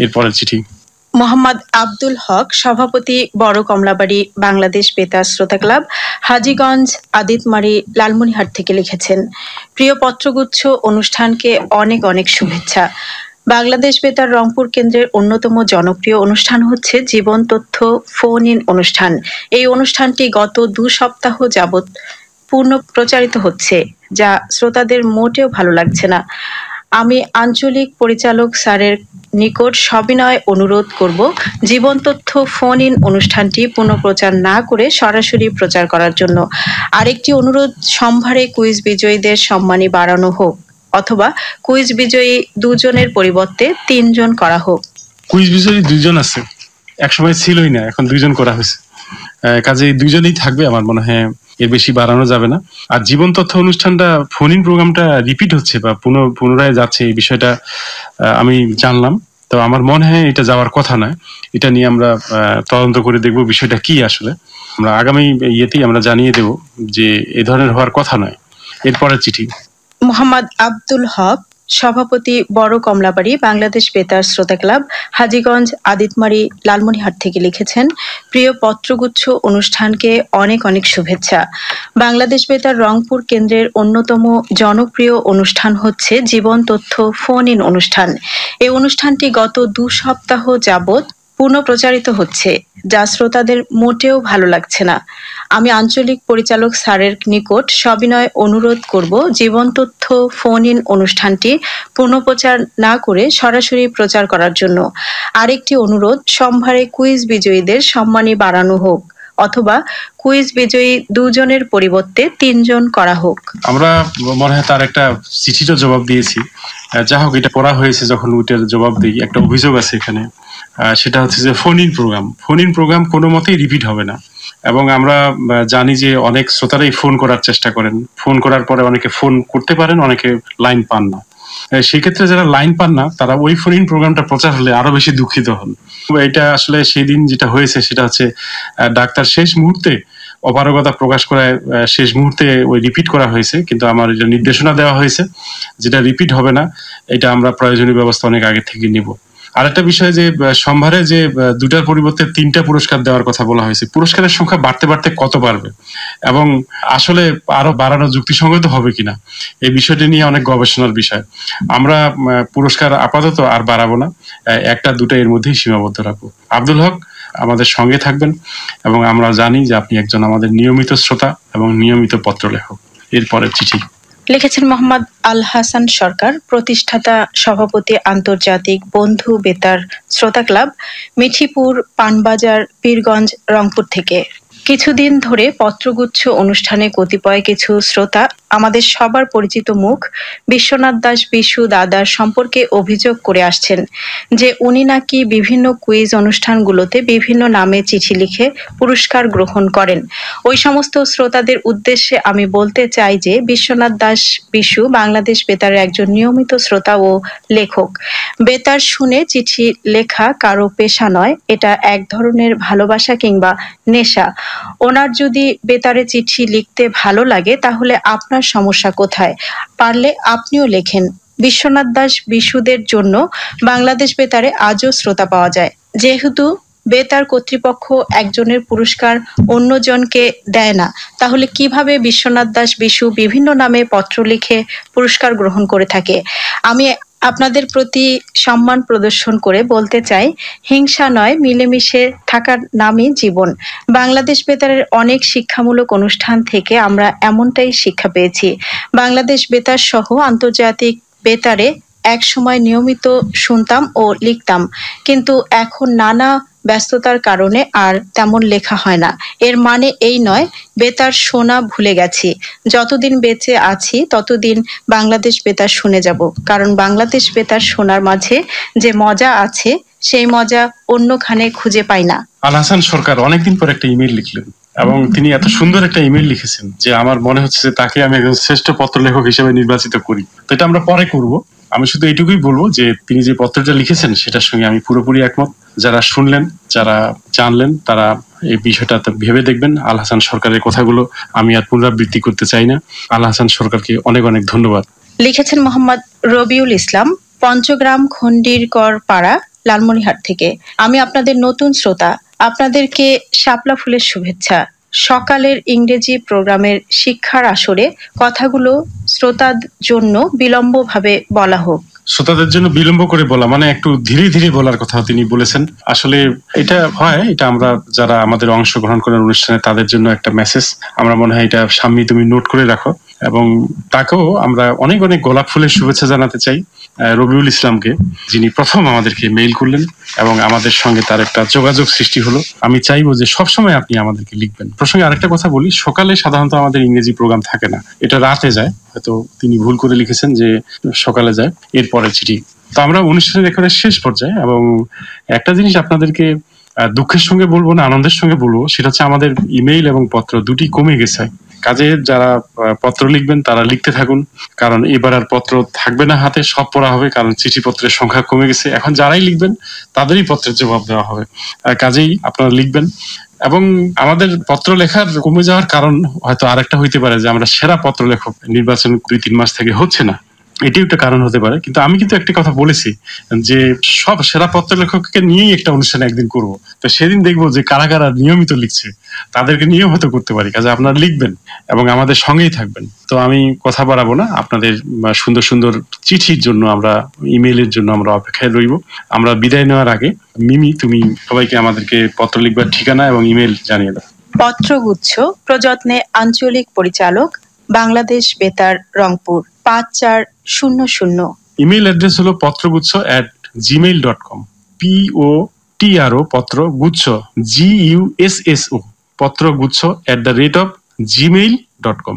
এরপরের চিঠি মোহাম্মদ আব্দুল হক, সভাপতি, বড় কমলাবাড়ি, বাংলাদেশ বেতার শ্রোতা ক্লাব, হাজীগঞ্জ, আদিতমারি, লালমনিরহাট থেকে লিখেছেন, প্রিয় পত্রগুচ্ছ, অনুষ্ঠানকে অনেক অনেক শুভেচ্ছা। বাংলাদেশ বেতার রংপুর কেন্দ্রের অন্যতম জনপ্রিয় অনুষ্ঠান হচ্ছে জীবন তথ্য ফোন ইন অনুষ্ঠান। এই অনুষ্ঠানটি গত 2 সপ্তাহ যাবৎ পূর্ণ প্রচারিত হচ্ছে, যা শ্রোতাদের মোটেও ভালো লাগছে না। আমি আঞ্চলিক পরিচালক স্যারের নিকট সবিনয় অনুরোধ করব জীবন তথ্য ফোন ইন অনুষ্ঠানটি পুনঃপ্রচার না করে সরাসরি প্রচার করার জন্য। আরেকটি অনুরোধ, সম্ভারে কুইজ বিজয়ীদের সম্মানী বাড়ানো হোক, অথবা কুইজ বিজয়ী 2 জনের পরিবর্তে 3 জন করা হোক। কুইজ বিজয়ী 2 জন আছে, একসময় ছিলই না, এখন 2 জন করা হয়েছে। কাজে 2 জনই থাকবে, আমার মনে হয় এর বেশি বাড়ানো যাবে না। আর জীবন তথ্য অনুষ্ঠানটা ফোন ইন প্রোগ্রামটা রিপিট হচ্ছে বা পুনরায় যাচ্ছে, এই বিষয়টা আমি জানলাম। তো আমার মনে হয় এটা যাওয়ার কথা নয়। এটা নিয়ে আমরা তদন্ত করে দেখব বিষয়টা কি আসলে। আমরা আগামী ইয়েতেই আমরা জানিয়ে দেব যে এই ধরনের হওয়ার কথা নয়। এরপরের চিঠি মোহাম্মদ আব্দুল হক, সভাপতি, বড় কমলাবাড়ি, বাংলাদেশ বেতার শ্রোতা ক্লাব, হাজীগঞ্জ, আদিতমারি, লালমনিরহাট থেকে লিখেছেন, প্রিয় পত্রগুচ্ছ, অনুষ্ঠানকে অনেক অনেক শুভেচ্ছা। বাংলাদেশ বেতার রংপুর কেন্দ্রের অন্যতম জনপ্রিয় অনুষ্ঠান হচ্ছে জীবন তথ্য ফোন ইন অনুষ্ঠান। এই অনুষ্ঠানটি গত 2 সপ্তাহ যাবৎ পুনঃপ্রচারিত হচ্ছে, যা শ্রোতাদের মোটেও ভালো লাগছে না। আমি আঞ্চলিক পরিচালক স্যারের নিকট সবিনয় অনুরোধ করব জীবন তথ্য ফোন ইন অনুষ্ঠানটি পুনঃপ্রচার না করে সরাসরি প্রচার করার জন্য। আরেকটি অনুরোধ, সম্ভারে কুইজ বিজয়ীদের সম্মানী বাড়ানো হোক, অথবা কুইজ বিজয়ী 2 জনের পরিবর্তে 3 জন করা হোক। আমরা মনে হয় তার একটা চিঠিটা জবাব দিয়েছি। যা হোক, এটা পড়া হয়েছে যখন ওইটার জবাব দিই, একটা অভিযোগ আছে এখানে। সেটা হচ্ছে যে ফোন ইন প্রোগ্রাম কোনো মতেই রিপিট হবে না। এবং আমরা জানি যে অনেক শ্রোতারাই ফোন করার চেষ্টা করেন, ফোন করার পরে অনেকে ফোন করতে পারেন, অনেকে লাইন পান না। সেই ক্ষেত্রে যারা লাইন পান না তারা ওই ফোন ইন প্রোগ্রামটা প্রচার হলে আরো বেশি দুঃখিত হন। এটা আসলে সেই দিন যেটা হয়েছে সেটা হচ্ছে ডাক্তার শেষ মুহূর্তে অপারগতা প্রকাশ করায় শেষ মুহূর্তে ওই রিপিট করা হয়েছে, কিন্তু আমার এটা নির্দেশনা দেওয়া হয়েছে যেটা রিপিট হবে না। এটা আমরা প্রয়োজনীয় ব্যবস্থা অনেক আগে থেকে নিব। আরেকটা বিষয় যে সম্ভারে যে দুটার পরিবর্তে 3টা পুরস্কার দেওয়ার কথা বলা হয়েছে, পুরস্কারের সংখ্যা বাড়তে বাড়তে কত বাড়বে এবং আসলে আরো বাড়ানো যুক্তিসঙ্গত হবে কিনা, এই বিষয়টি নিয়ে অনেক গবেষণার বিষয়। আমরা পুরস্কার আপাতত আর বাড়াবো না, একটা দুটা এর মধ্যেই সীমাবদ্ধ রাখবো। আব্দুল হক আমাদের সঙ্গে থাকবেন এবং আমরা জানি যে আপনি একজন আমাদের নিয়মিত শ্রোতা এবং নিয়মিত পত্র লেখক। এরপরের চিঠি লিখেছেন মোহাম্মদ আল হাসান সরকার, প্রতিষ্ঠাতা সভাপতি, আন্তর্জাতিক বন্ধু বেতার শ্রোতা ক্লাব, মিঠিপুর, পানবাজার, পীরগঞ্জ, রংপুর থেকে। কিছুদিন ধরে পত্রগুচ্ছ অনুষ্ঠানে কতিপয় কিছু শ্রোতা আমাদের সবার পরিচিত মুখ বিশ্বনাথ দাস বিশু দাদার সম্পর্কে অভিযোগ করে আসছেন যে উনি নাকি বিভিন্ন কুইজ অনুষ্ঠানগুলোতে বিভিন্ন নামে চিঠি লিখে পুরস্কার গ্রহণ করেন। ওই সমস্ত শ্রোতাদের উদ্দেশ্যে আমি বলতে চাই যে বিশ্বনাথ দাস বিশু বাংলাদেশ বেতারের একজন নিয়মিত শ্রোতা ও লেখক। বেতার শুনে চিঠি লেখা কারো পেশা নয়, এটা এক ধরনের ভালোবাসা কিংবা নেশা। ওনার যদি বেতারে চিঠি লিখতে ভালো লাগে তাহলে আপনার সমস্যা কোথায়? পারলে আপনিও লেখেন। বিশ্বনাথ দাস বিশুদের জন্য বাংলাদেশ বেতারে আজও শ্রোতা পাওয়া যায়। যেহেতু বেতার কর্তৃপক্ষ একজনের পুরস্কার অন্যজনকে দেয় না, তাহলে কিভাবে বিশ্বনাথ দাস বিশু বিভিন্ন নামে পত্র লিখে পুরস্কার গ্রহণ করে থাকে? আমি আপনাদের প্রতি সম্মান প্রদর্শন করে বলতে চাই, হিংসা নয়, মিলেমিশে থাকার নামই জীবন। বাংলাদেশ বেতারের অনেক শিক্ষামূলক অনুষ্ঠান থেকে আমরা এমনটাই শিক্ষা পেয়েছি। বাংলাদেশ বেতার সহ আন্তর্জাতিক বেতারে এক সময় নিয়মিত শুনতাম ও লিখতাম, কিন্তু এখন নানা ব্যস্ততার কারণে আর তেমন লেখা হয় না। এর মানে এই নয় বেতার শোনা ভুলে গেছি। যতদিন বেঁচে আছি ততদিন বাংলাদেশ বেতার শুনে যাব, কারণ বাংলাদেশ বেতার শোনার মাঝে যে মজা আছে সেই মজা অন্যখানে খুঁজে পাই না। আল হাসান সরকার অনেকদিন পর একটা ইমেল লিখলেন এবং তিনি এত সুন্দর একটা ইমেল লিখেছেন যে আমার মনে হচ্ছে যে তাকে আমি একজন শ্রেষ্ঠ পত্র লেখক হিসেবে নির্বাচিত করি। তো এটা আমরা পরে করব। আমি শুধু এইটুকুই বলবো যে তিনি যে পত্রটা লিখেছেন সেটার সঙ্গে আমি পুরোপুরি একমত। যারা শুনলেন, যারা জানলেন, তারা এই বিষয়টা ভেবে দেখবেন। আল হাসান সরকারের কথাগুলো আমি আর পুনরাবৃত্তি করতে চাই না। আল হাসান সরকারকে অনেক অনেক ধন্যবাদ। লিখেছেন মোহাম্মদ রবিউল ইসলাম, পঞ্চগ্রাম, খন্ডিরকর পাড়া, লালমনিরহাট থেকে। আমি আপনাদের নতুন শ্রোতা। আপনাদেরকে শাপলা ফুলের শুভেচ্ছা। সকালের ইংরেজি প্রোগ্রামের শিক্ষার আসরে কথাগুলো শ্রোতার জন্য বিলম্বভাবে বলা হোক। শ্রোতাদের জন্য বিলম্ব করে বলা মানে একটু ধীরে ধীরে বলার কথা তিনি বলেছেন। আসলে এটা হয়, এটা আমরা যারা আমাদের অংশগ্রহণ করেন অনুষ্ঠানে তাদের জন্য একটা মেসেজ। আমরা মনে হয় এটা সামনে তুমি নোট করে রাখো এবং তাকেও আমরা অনেক অনেক গোলাপ ফুলের শুভেচ্ছা জানাতে চাই, রবিউল ইসলামকে, যিনি প্রথম আমাদেরকে মেইল করলেন এবং আমাদের সঙ্গে তার একটা যোগাযোগ সৃষ্টি হলো। আমি চাইবো যে সবসময় আপনি আমাদেরকে লিখবেন। প্রসঙ্গে আরেকটা কথা বলি, সকালে সাধারণত আমাদের ইংরেজি প্রোগ্রাম থাকে না, এটা রাতে যায়। হয়তো তিনি ভুল করে লিখেছেন যে সকালে যায়। এরপরে চিঠি। তো আমরা অনুষ্ঠানের একেবারে শেষ পর্যায়ে এবং একটা জিনিস আপনাদেরকে দুঃখের সঙ্গে বলবো না, আনন্দের সঙ্গে বলবো, সেটা হচ্ছে আমাদের ইমেইল এবং পত্র দুটি কমে গেছে। কাজে যারা পত্র লিখবেন তারা লিখতে থাকুন, কারণ এবার আর পত্র থাকবে না হাতে, সব পড়া হবে, কারণ চিঠিপত্রের সংখ্যা কমে গেছে। এখন যারাই লিখবেন তাদেরই পত্রের জবাব দেওয়া হবে। কাজেই আপনারা লিখবেন। এবং আমাদের পত্র লেখার কমে যাওয়ার কারণ হয়তো আরেকটা হইতে পারে যে আমরা সেরা পত্র লেখক নির্বাচন 2-3 মাস থেকে হচ্ছে না, এটিও একটা কারণ হতে পারে। কিন্তু আমি কিন্তু একটা কথা বলেছি যে সব সেরা পত্র লেখককে নিয়েই একটা অনুষ্ঠান একদিন করব। তো সেদিন দেখবো যে কারা কারা নিয়মিত লিখছে, তাদেরকে নিয়েও হয়তো করতে পারি। কাজে আপনারা লিখবেন এবং আমাদের সঙ্গেই থাকবেন। তো আমি কথা বাড়াবো না, আপনাদের সুন্দর সুন্দর চিঠির জন্য আমরা, ইমেইলের জন্য আমরা অপেক্ষায় রইব। আমরা বিদায় নেওয়ার আগে মিমি, তুমি সবাইকে আমাদেরকে পত্র লিখবার ঠিকানা এবং ইমেইল জানিয়ে দাও। পত্রগুচ্ছ, প্রযত্নে আঞ্চলিক পরিচালক, বাংলাদেশ বেতার, রংপুর 5400। ইমেইল অ্যাড্রেস হলো পত্রগুচ্ছ@gmail.com, POTRO পত্রগুচ্ছ GUSSO পত্রগুচ্ছ@gmail.com।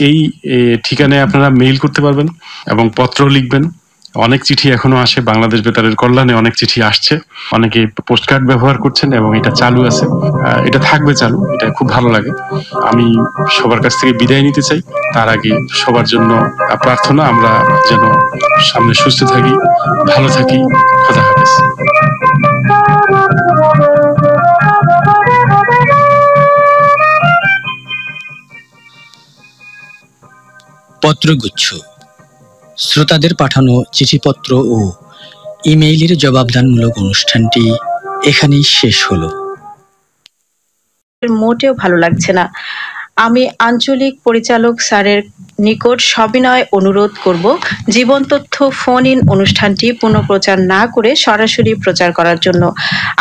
এই ঠিকানায় আপনারা মেইল করতে পারবেন এবং পত্র লিখবেন। অনেক চিঠি এখনো আসে, বাংলাদেশ বেতারের কল্যাণে অনেক চিঠি আসছে। অনেকে পোস্টকার্ড ব্যবহার করছেন এবং এটা চালু আছে, এটা থাকবে চালু, এটা খুব ভালো লাগে। আমি সবার কাছ থেকে বিদায় নিতে চাই। তার আগে সবার জন্য প্রার্থনা, আমরা যেন সামনে সুস্থ থাকি, ভালো থাকি। খোদা হাফেজ। পত্রগুচ্ছ, শ্রোতাদের পাঠানো চিঠিপত্র ও ইমেইলের জবাবদানমূলক অনুষ্ঠানটি এখানেই শেষ হলো। মোটেও ভালো লাগছে না। আমি আঞ্চলিক পরিচালক স্যারের নিকট সবিনয় অনুরোধ করব জীবন তথ্য ফোন ইন অনুষ্ঠানটি পুনঃপ্রচার না করে সরাসরি প্রচার করার জন্য।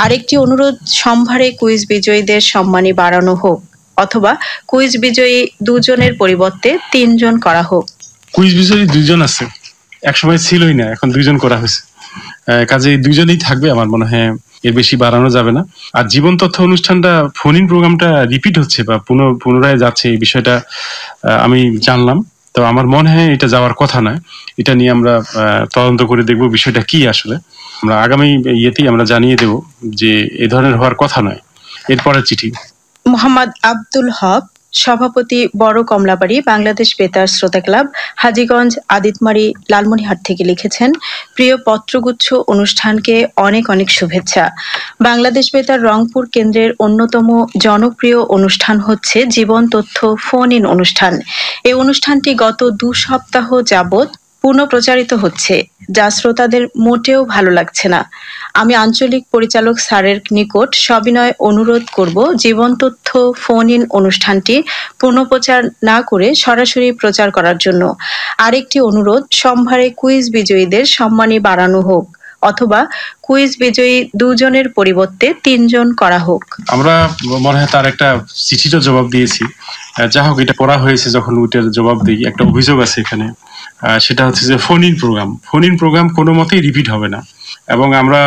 আরেকটি অনুরোধ, সম্ভারে কুইজ বিজয়ীদের সম্মানী বাড়ানো হোক, অথবা কুইজ বিজয়ী 2 জনের পরিবর্তে 3 জন করা হোক। কুইজ বিজয়ী 2 জন আছে, একসময় ছিলই না, এখন 2 জন করা হয়েছে। কাজে 2 জনই থাকবে আমার মনে হয়, এর বেশি বাড়ানো যাবে না। আর জীবন তথ্য অনুষ্ঠানটা ফোন ইন প্রোগ্রামটা রিপিট হচ্ছে বা পুনরায় যাচ্ছে, এই বিষয়টা আমি জানলাম। তো আমার মনে হয় এটা যাওয়ার কথা নয়। এটা নিয়ে আমরা তদন্ত করে দেখব বিষয়টা কি আসলে। আমরা আগামী ইয়েতেই আমরা জানিয়ে দেব যে এই ধরনের হওয়ার কথা নয়। এরপরের চিঠি মোহাম্মদ আব্দুল হক, সভাপতি বড় কমলাবাড়ি বাংলাদেশ বেতার শ্রোতা ক্লাব, হাজীগঞ্জ, আদিতমারি, লালমনিরহাট থেকে লিখেছেন, প্রিয় পত্রগুচ্ছ অনুষ্ঠানকে অনেক অনেক শুভেচ্ছা। বাংলাদেশ বেতার রংপুর কেন্দ্রের অন্যতম জনপ্রিয় অনুষ্ঠান হচ্ছে জীবন তথ্য ফোন ইন অনুষ্ঠান। এই অনুষ্ঠানটি গত 2 সপ্তাহ যাবৎ পুনঃপ্রচারিত হচ্ছে, যা শ্রোতাদের মোটেও ভালো লাগছে না। আমি আঞ্চলিক পরিচালক স্যারের নিকট সবিনয় অনুরোধ করব জীবন তথ্য ফোন ইন অনুষ্ঠানটি পুনঃপ্রচার না করে সরাসরি প্রচার করার জন্য। আরেকটি অনুরোধ, সম্ভারে কুইজ বিজয়ীদের সম্মানী বাড়ানো হোক, অথবা কুইজ বিজয়ী 2 জনের পরিবর্তে 3 জন করা হোক। আমরা মনে হয় তার একটা চিঠিটা জবাব দিয়েছি। যা হোক, এটা পড়া হয়েছে যখন ওইটার জবাব দিই, একটা অভিযোগ আছে এখানে। সেটা হচ্ছে যে ফোন ইন প্রোগ্রাম কোনো মতেই রিপিট হবে না। এবং আমরা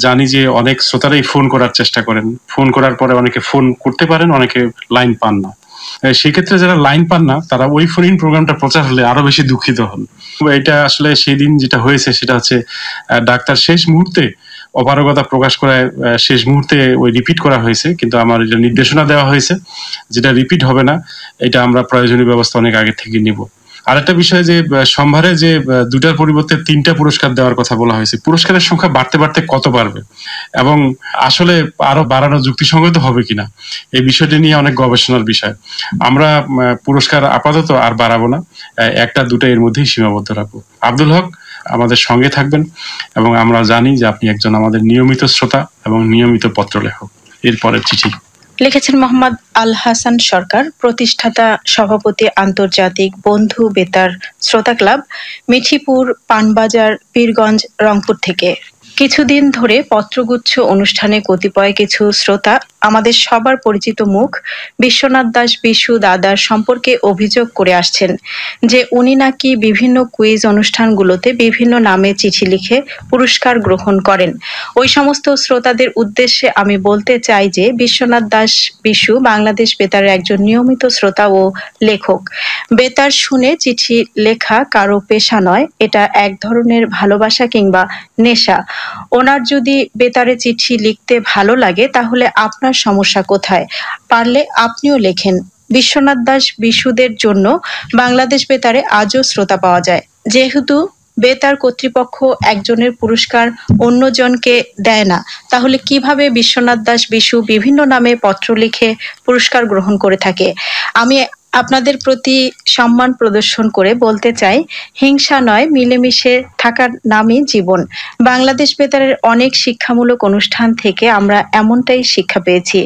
জানি যে অনেক শ্রোতারাই ফোন করার চেষ্টা করেন, ফোন করার পরে অনেকে ফোন করতে পারেন, অনেকে লাইন পান না। সেক্ষেত্রে যারা লাইন পান না তারা ওই ফোন ইন প্রোগ্রামটা প্রচার হলে আরো বেশি দুঃখিত হন। এটা আসলে সেই দিন যেটা হয়েছে সেটা হচ্ছে ডাক্তার শেষ মুহূর্তে অপারগতা প্রকাশ করায় শেষ মুহূর্তে ওই রিপিট করা হয়েছে, কিন্তু আমার এটা নির্দেশনা দেওয়া হয়েছে যেটা রিপিট হবে না। এটা আমরা প্রয়োজনীয় ব্যবস্থা অনেক আগে থেকে নিব। আরেকটা বিষয় যে সম্ভারে যে 2টার পরিবর্তে 3টা পুরস্কার দেওয়ার কথা বলা হয়েছে, পুরস্কারের সংখ্যা বাড়তে বাড়তে কত বাড়বে এবং আসলে আরো বাড়ানো যুক্তিসঙ্গত হবে কিনা, এই বিষয়টি নিয়ে অনেক গবেষণার বিষয়। আমরা পুরস্কার আপাতত আর বাড়াবো না, 1টা 2টা এর মধ্যেই সীমাবদ্ধ রাখবো। আব্দুল হক, আমাদের সঙ্গে থাকবেন এবং আমরা জানি যে আপনি একজন আমাদের নিয়মিত শ্রোতা এবং নিয়মিত পত্র লেখক। এরপরের চিঠি লিখেছেন মোহাম্মদ আল হাসান সরকার, প্রতিষ্ঠাতা সভাপতি আন্তর্জাতিক বন্ধু বেতার শ্রোতা ক্লাব, মিঠিপুর, পানবাজার, পীরগঞ্জ, রংপুর থেকে। কিছুদিন ধরে পত্রগুচ্ছ অনুষ্ঠানে কতিপয় কিছু শ্রোতা আমাদের সবার পরিচিত মুখ বিশ্বনাথ দাস বিশু দাদার সম্পর্কে অভিযোগ করে আসছেন যে উনি নাকি বিভিন্ন কুইজ অনুষ্ঠানগুলোতে বিভিন্ন নামে চিঠি লিখে পুরস্কার গ্রহণ করেন। ওই সমস্ত শ্রোতাদের উদ্দেশ্যে আমি বলতে চাই যে বিশ্বনাথ দাস বিশু বাংলাদেশ বেতারের একজন নিয়মিত শ্রোতা ও লেখক। বেতার শুনে চিঠি লেখা কারো পেশা নয়, এটা এক ধরনের ভালোবাসা কিংবা নেশা। ওনার যদি বেতারে চিঠি লিখতে ভালো লাগে তাহলে আপনার সমস্যা কোথায়? পারলে আপনিও লেখেন। বিশ্বনাথ দাস বিশুদের জন্য বাংলাদেশ বেতারে আজও শ্রোতা পাওয়া যায়। যেহেতু বেতার কর্তৃপক্ষ একজনের পুরস্কার অন্যজনকে দেয় না, তাহলে কিভাবে বিশ্বনাথ দাস বিশু বিভিন্ন নামে পত্র লিখে পুরস্কার গ্রহণ করে থাকে? আমি আপনাদের প্রতি সম্মান প্রদর্শন করে বলতে চাই, হিংসা নয়, মিলেমিশে থাকার নামই জীবন। বাংলাদেশ বেতারের অনেক শিক্ষামূলক অনুষ্ঠান থেকে আমরা এমনটাই শিক্ষা পেয়েছি।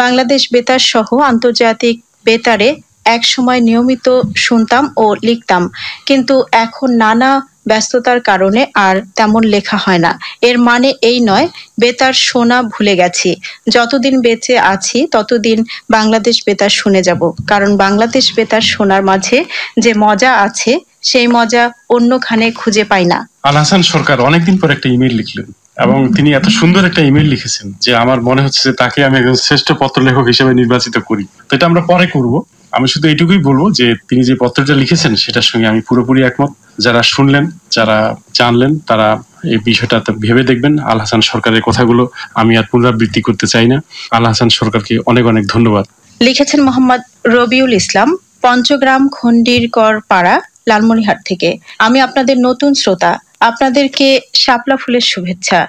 বাংলাদেশ বেতার সহ আন্তর্জাতিক বেতারে এক সময় নিয়মিত শুনতাম ও লিখতাম, কিন্তু এখন নানা ব্যস্ততার কারণে আর তেমন লেখা হয় না। এর মানে এই নয় বেতার শোনা ভুলে গেছি। যতদিন বেঁচে আছি ততদিন বাংলাদেশ বেতার শুনে যাব, কারণ বাংলাদেশ বেতার শোনার মাঝে যে মজা আছে সেই মজা অন্যখানে খুঁজে পাই না। আল হাসান সরকার অনেকদিন পর একটা ইমেল লিখলেন এবং তিনি এত সুন্দর একটা ইমেল লিখেছেন যে আমার মনে হচ্ছে যে তাকে আমি একজন শ্রেষ্ঠ পত্র লেখক হিসেবে নির্বাচিত করি। তো এটা আমরা পরে করব। আমি শুধু এইটুকুই বলবো যে তিনি যে পত্রটা লিখেছেন সেটার সঙ্গে আমি পুরোপুরি একমত। যারা শুনলেন, যারা জানলেন, তারা এই বিষয়টা ভেবে দেখবেন। আল হাসান সরকারের কথাগুলো আমি আর পুনরাবৃত্তি করতে চাই না। আল হাসান সরকারকে অনেক অনেক ধন্যবাদ। লিখেছেন মোহাম্মদ রবিউল ইসলাম, পঞ্চগ্রাম, খন্ডিরকর পাড়া, লালমনিরহাট থেকে। আমি আপনাদের নতুন শ্রোতা। আপনাদেরকে শাপলা ফুলের শুভেচ্ছা।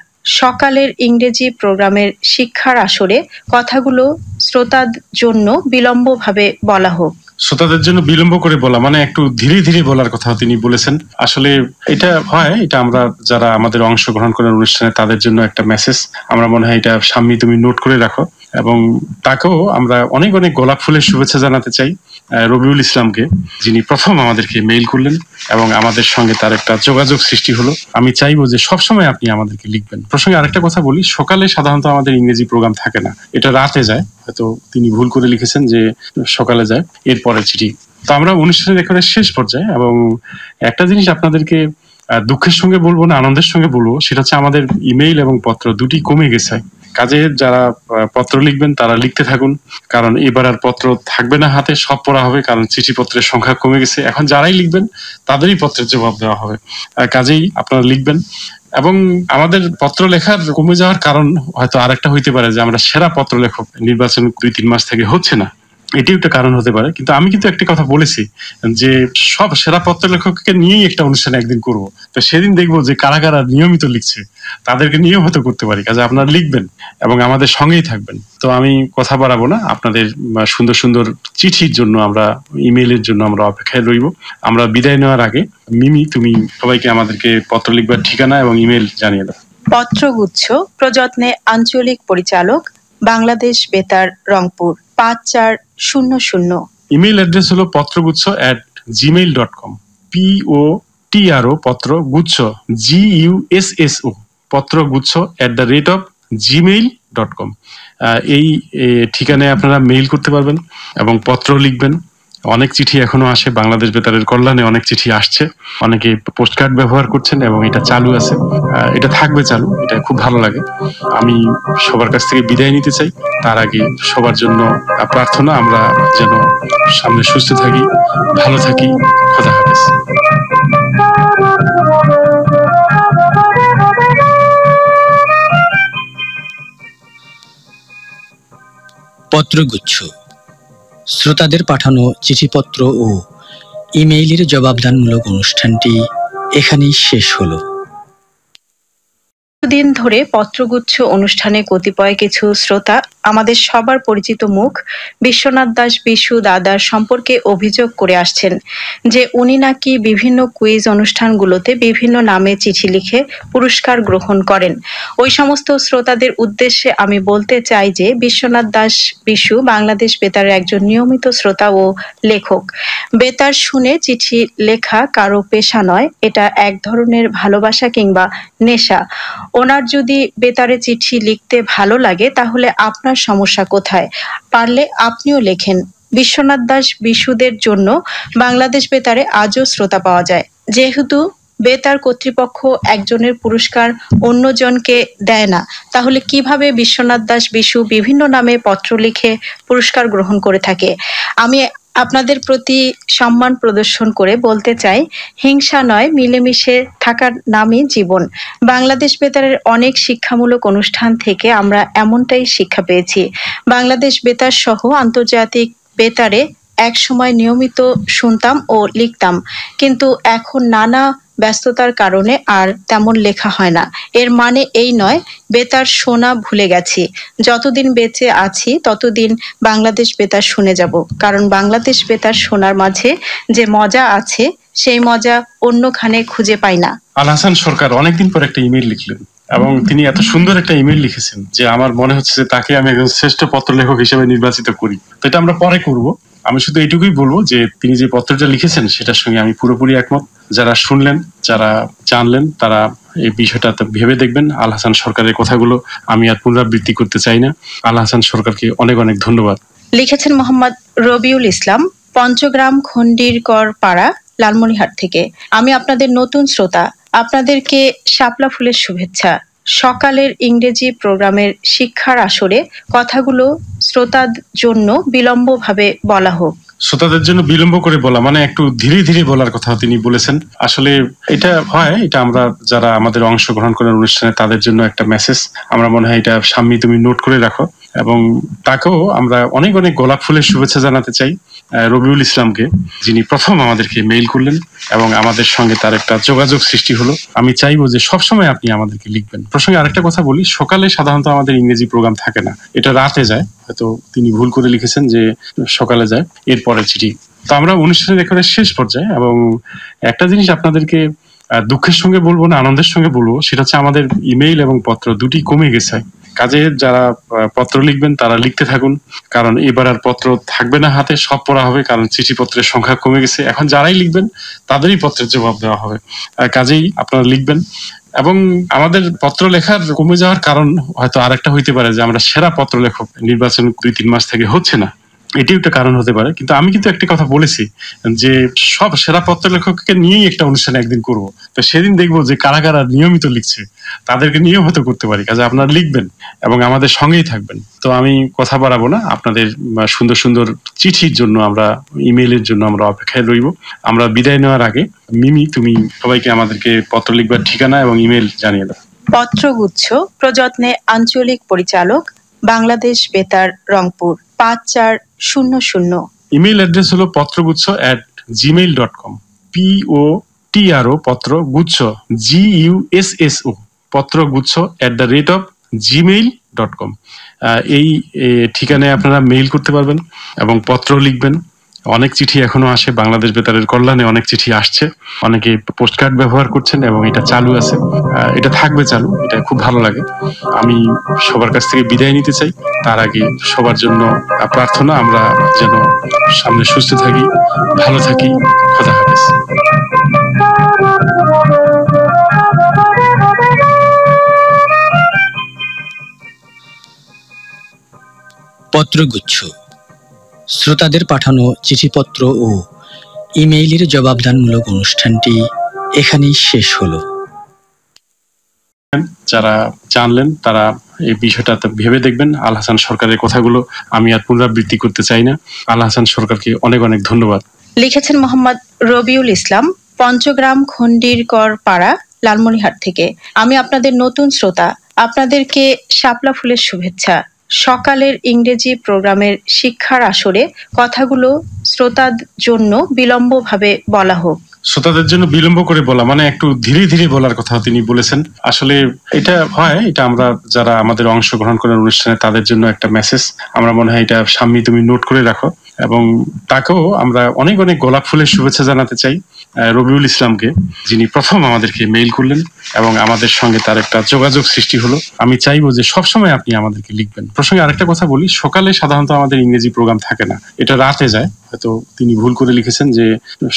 সকালের ইংরেজি প্রোগ্রামের শিক্ষার আসরে কথাগুলো শ্রোতার জন্য বিলম্বভাবে বলা হোক। শ্রোতাদের জন্য বিলম্ব করে বলা মানে একটু ধীরে ধীরে বলার কথা তিনি বলেছেন। আসলে এটা হয়, এটা আমরা যারা আমাদের অংশগ্রহণ করেন অনুষ্ঠানে তাদের জন্য একটা মেসেজ। আমরা মনে হয় এটা সামনে তুমি নোট করে রাখো, এবং তাকেও আমরা অনেক অনেক গোলাপ ফুলের শুভেচ্ছা জানাতে চাই, রবিউল ইসলামকে, যিনি প্রথম আমাদেরকে মেইল করলেন এবং আমাদের সঙ্গে তার একটা যোগাযোগ সৃষ্টি হলো। আমি চাইবো যে সবসময় আপনি আমাদেরকে লিখবেন। প্রসঙ্গে আরেকটা কথা বলি, সকালে সাধারণত আমাদের ইংরেজি প্রোগ্রাম থাকে না, এটা রাতে যায়। হয়তো তিনি ভুল করে লিখেছেন যে সকালে যায়, এরপরে চিঠি। তো আমরা অনুষ্ঠানের একেবারে শেষ পর্যায়ে, এবং একটা জিনিস আপনাদেরকে দুঃখের সঙ্গে বলবো না আনন্দের সঙ্গে বলবো, সেটা হচ্ছে আমাদের ইমেইল এবং পত্র দুটি কমে গেছে। কাজে যারা পত্র লিখবেন তারা লিখতে থাকুন, কারণ এবার আর পত্র থাকবে না হাতে, সব পড়া হবে, কারণ চিঠিপত্রের সংখ্যা কমে গেছে। এখন যারাই লিখবেন তাদেরই পত্রের জবাব দেওয়া হবে। কাজেই আপনারা লিখবেন। এবং আমাদের পত্র লেখার কমে যাওয়ার কারণ হয়তো আরেকটা হইতে পারে যে আমরা সেরা পত্র লেখক নির্বাচন 2-3 মাস থেকে হচ্ছে না, এটিও একটা কারণ হতে পারে। কিন্তু আমি কিন্তু একটা কথা বলেছি যে সব সেরা পত্র লেখককে নিয়েই একটা অনুষ্ঠান একদিন করব। তো সেদিন দেখবো যে কারা কারা নিয়মিত লিখছে, তাদেরকে নিয়েও হয়তো করতে পারি। কাজে আপনারা লিখবেন এবং আমাদের সঙ্গেই থাকবেন। তো আমি কথা বাড়াবো না, আপনাদের সুন্দর সুন্দর চিঠির জন্য, আমরা ইমেইলের জন্য আমরা অপেক্ষায় রইব। আমরা বিদায় নেওয়ার আগে মিমি, তুমি সবাইকে আমাদেরকে পত্র লিখবার ঠিকানা এবং ইমেইল জানিয়ে দাও। পত্রগুচ্ছ, প্রযত্নে আঞ্চলিক পরিচালক, বাংলাদেশ বেতার, রংপুর 5400। ইমেইল অ্যাড্রেস হলো পত্রগুচ্ছ@gmail.com। POTRO পত্রগুচ্ছ GUSSO পত্রগুচ্ছ@gmail.com। এই ঠিকানায় আপনারা মেইল করতে পারবেন এবং পত্র লিখবেন। অনেক চিঠি এখনো আসে, বাংলাদেশ বেতারের কল্যাণে অনেক চিঠি আসছে। অনেকে পোস্টকার্ড ব্যবহার করছেন এবং এটা চালু আছে, এটা থাকবে চালু, এটা খুব ভালো লাগে। আমি সবার কাছ থেকে বিদায় নিতে চাই। তার আগে সবার জন্য প্রার্থনা, আমরা যেন সামনে সুস্থ থাকি, ভালো থাকি। খোদা হাফেজ। পত্রগুচ্ছ, শ্রোতাদের পাঠানো চিঠিপত্র ও ইমেইলের জবাবদানমূলক অনুষ্ঠানটি এখানেই শেষ হলো। দিন ধরে পত্রগুচ্ছ অনুষ্ঠানে কতিপয় কিছু শ্রোতা আমাদের সবার পরিচিত মুখ বিশ্বনাথ দাস বিশু দাদার সম্পর্কে অভিযোগ করে আসছেন যে উনি নাকি বিভিন্ন কুইজ অনুষ্ঠানগুলোতে বিভিন্ন নামে চিঠি লিখে পুরস্কার গ্রহণ করেন। ওই সমস্ত শ্রোতাদের উদ্দেশ্যে আমি বলতে চাই যে বিশ্বনাথ দাস বিশু বাংলাদেশ বেতারের একজন নিয়মিত শ্রোতা ও লেখক। বেতার শুনে চিঠি লেখা কারো পেশা নয়, এটা এক ধরনের ভালোবাসা কিংবা নেশা। ওনার যদি বেতারে চিঠি লিখতে ভালো লাগে তাহলে আপনার সমস্যা কোথায়? পারলে আপনিও লেখেন। বিশ্বনাথ দাস বিশুদের জন্য বাংলাদেশ বেতারে আজও শ্রোতা পাওয়া যায়। যেহেতু বেতার কর্তৃপক্ষ একজনের পুরস্কার অন্যজনকে দেয় না, তাহলে কিভাবে বিশ্বনাথ দাস বিশু বিভিন্ন নামে পত্র লিখে পুরস্কার গ্রহণ করে থাকে? আমি আপনাদের প্রতি সম্মান প্রদর্শন করে বলতে চাই, হিংসা নয়, মিলেমিশে থাকার নামই জীবন। বাংলাদেশ বেতারের অনেক শিক্ষামূলক অনুষ্ঠান থেকে আমরা এমনটাই শিক্ষা পেয়েছি। বাংলাদেশ বেতার সহ আন্তর্জাতিক বেতারে এক সময় নিয়মিত শুনতাম ও লিখতাম, কিন্তু এখন নানা ব্যস্ততার কারণে আর তেমন লেখা হয় না। এর মানে এই নয় বেতার শোনা ভুলে গেছি। যতদিন বেঁচে আছি ততদিন বাংলাদেশ বেতার শুনে যাব, কারণ বাংলাদেশ বেতার শোনার মাঝে যে মজা আছে সেই মজা অন্যখানে খুঁজে পাই না। আল হাসান সরকার অনেকদিন পর একটা ইমেল লিখলেন এবং তিনি এত সুন্দর একটা ইমেল লিখেছেন যে আমার মনে হচ্ছে যে তাকে আমি একজন শ্রেষ্ঠ পত্র লেখক হিসেবে নির্বাচিত করি। তো এটা আমরা পরে করব। আমি শুধু এইটুকুই বলবো যে তিনি যে পত্রটা লিখেছেন সেটার সঙ্গে আমি পুরোপুরি একমত। যারা শুনলেন, যারা জানলেন, তারা এই বিষয়টা ভেবে দেখবেন। আল হাসান সরকারের কথাগুলো আমি আর পুনরাবৃত্তি করতে চাই না। আল হাসান সরকারকে অনেক অনেক ধন্যবাদ। লিখেছেন মোহাম্মদ রবিউল ইসলাম, পঞ্চগ্রাম খন্ডিরকর পাড়া, লালমনিরহাট থেকে। আমি আপনাদের নতুন শ্রোতা, আপনাদেরকে শাপলা ফুলের শুভেচ্ছা। সকালের ইংরেজি প্রোগ্রামের শিক্ষার আসরে কথাগুলো শ্রোতার জন্য বিলম্বভাবে বলা হোক। শ্রোতাদের জন্য বিলম্ব করে বলা মানে একটু ধীরে ধীরে বলার কথা তিনি বলেছেন। আসলে এটা হয়, এটা আমরা যারা আমাদের অংশগ্রহণ করেন অনুষ্ঠানে তাদের জন্য একটা মেসেজ। আমরা মনে হয় এটা সামনে তুমি নোট করে রাখো, এবং তাকেও আমরা অনেক অনেক গোলাপ ফুলের শুভেচ্ছা জানাতে চাই, রবিউল ইসলামকে, যিনি প্রথম আমাদেরকে মেইল করলেন এবং আমাদের সঙ্গে তার একটা যোগাযোগ সৃষ্টি হলো। আমি চাইবো যে সবসময় আপনি আমাদেরকে লিখবেন। প্রসঙ্গে আরেকটা কথা বলি, সকালে সাধারণত আমাদের ইংরেজি প্রোগ্রাম থাকে না, এটা রাতে যায়। হয়তো তিনি ভুল করে লিখেছেন যে সকালে যায়, এরপরে চিঠি। তো আমরা অনুষ্ঠানের একেবারে শেষ পর্যায়ে, এবং একটা জিনিস আপনাদেরকে দুঃখের সঙ্গে বলবো না আনন্দের সঙ্গে বলবো, সেটা হচ্ছে আমাদের ইমেইল এবং পত্র দুটি কমে গেছে। কাজে যারা পত্র লিখবেন তারা লিখতে থাকুন, কারণ এবার আর পত্র থাকবে না হাতে, সব পড়া হবে, কারণ চিঠিপত্রের সংখ্যা কমে গেছে। এখন যারাই লিখবেন তাদেরই পত্রের জবাব দেওয়া হবে। কাজেই আপনারা লিখবেন। এবং আমাদের পত্র লেখার কমে যাওয়ার কারণ হয়তো আরেকটা হইতে পারে যে আমরা সেরা পত্র লেখক নির্বাচন 2-3 মাস থেকে হচ্ছে না, এটিও একটা কারণ হতে পারে। কিন্তু আমি কিন্তু একটা কথা বলেছি যে সব সেরা পত্র লেখককে নিয়েই একটা অনুষ্ঠান একদিন করব। তো সেদিন দেখবো যে কারা কারা নিয়মিত লিখছে, তাদেরকে নিয়েও হয়তো করতে পারি। কাজে আপনারা লিখবেন এবং আমাদের সঙ্গেই থাকবেন। তো আমি কথা বাড়াবো না, আপনাদের সুন্দর সুন্দর চিঠির জন্য আমরা, ইমেইলের জন্য আমরা অপেক্ষায় রইব। আমরা বিদায় নেওয়ার আগে মিমি, তুমি সবাইকে আমাদেরকে পত্র লিখবার ঠিকানা এবং ইমেল জানিয়ে দাও। পত্রগুচ্ছ, প্রযত্নে আঞ্চলিক পরিচালক, বাংলাদেশ বেতার, রংপুর 5400। ইমেল অ্যাড্রেস হলো পত্রগুচ্ছ@gmail.com। POTRO পত্রগুচ্ছ GUSSO পত্রগুচ্ছ@gmail.com। এই ঠিকানায় আপনারা মেইল করতে পারবেন এবং পত্র লিখবেন। অনেক চিঠি এখনো আসে, বাংলাদেশ বেতারের কল্যাণে অনেক চিঠি আসছে। অনেকে পোস্টকার্ড ব্যবহার করছেন এবং এটা চালু আছে, এটা থাকবে চালু, এটা খুব ভালো লাগে। আমি সবার কাছ থেকে বিদায় নিতে চাই। তার আগে সবার জন্য প্রার্থনা, আমরা যেন সামনে সুস্থ থাকি, ভালো থাকি। খোদা হাফেজ। পত্রগুচ্ছ, শ্রোতাদের পাঠানো চিঠিপত্র ও ইমেইলের জবাবদানমূলক অনুষ্ঠানটি এখানেই শেষ হলো। যারা জানলেন তারা এই বিষয়টা ভেবে দেখবেন। আল হাসান সরকারের কথাগুলো আমি আর পুনরাবৃত্তি করতে চাই না। আল হাসান সরকারকে অনেক অনেক ধন্যবাদ। লিখেছেন মোহাম্মদ রবিউল ইসলাম, পঞ্চগ্রাম খন্ডিরকর পাড়া, লালমনিরহাট থেকে। আমি আপনাদের নতুন শ্রোতা, আপনাদেরকে শাপলা ফুলের শুভেচ্ছা। সকালের ইংরেজি প্রোগ্রামের শিক্ষার আসরে কথাগুলো শ্রোতার জন্য বিলম্বভাবে বলা হোক। শ্রোতাদের জন্য বিলম্ব করে বলা মানে একটু ধীরে ধীরে বলার কথা তিনি বলেছেন। আসলে এটা হয়, এটা আমরা যারা আমাদের অংশগ্রহণ করার অনুষ্ঠানে তাদের জন্য একটা মেসেজ। আমরা মনে হয় এটা সামনে তুমি নোট করে রাখো। এবং তাকেও আমরা অনেক অনেক গোলাপ ফুলের শুভেচ্ছা জানাতে চাই, রবিউল ইসলামকে, যিনি প্রথম আমাদেরকে মেইল করলেন এবং আমাদের সঙ্গে তার একটা যোগাযোগ সৃষ্টি হলো। আমি চাইবো যে সবসময় আপনি আমাদেরকে লিখবেন। প্রসঙ্গে আরেকটা কথা বলি, সকালে সাধারণত আমাদের ইংরেজি প্রোগ্রাম থাকে না, এটা রাতে যায়। হয়তো তিনি ভুল করে লিখেছেন যে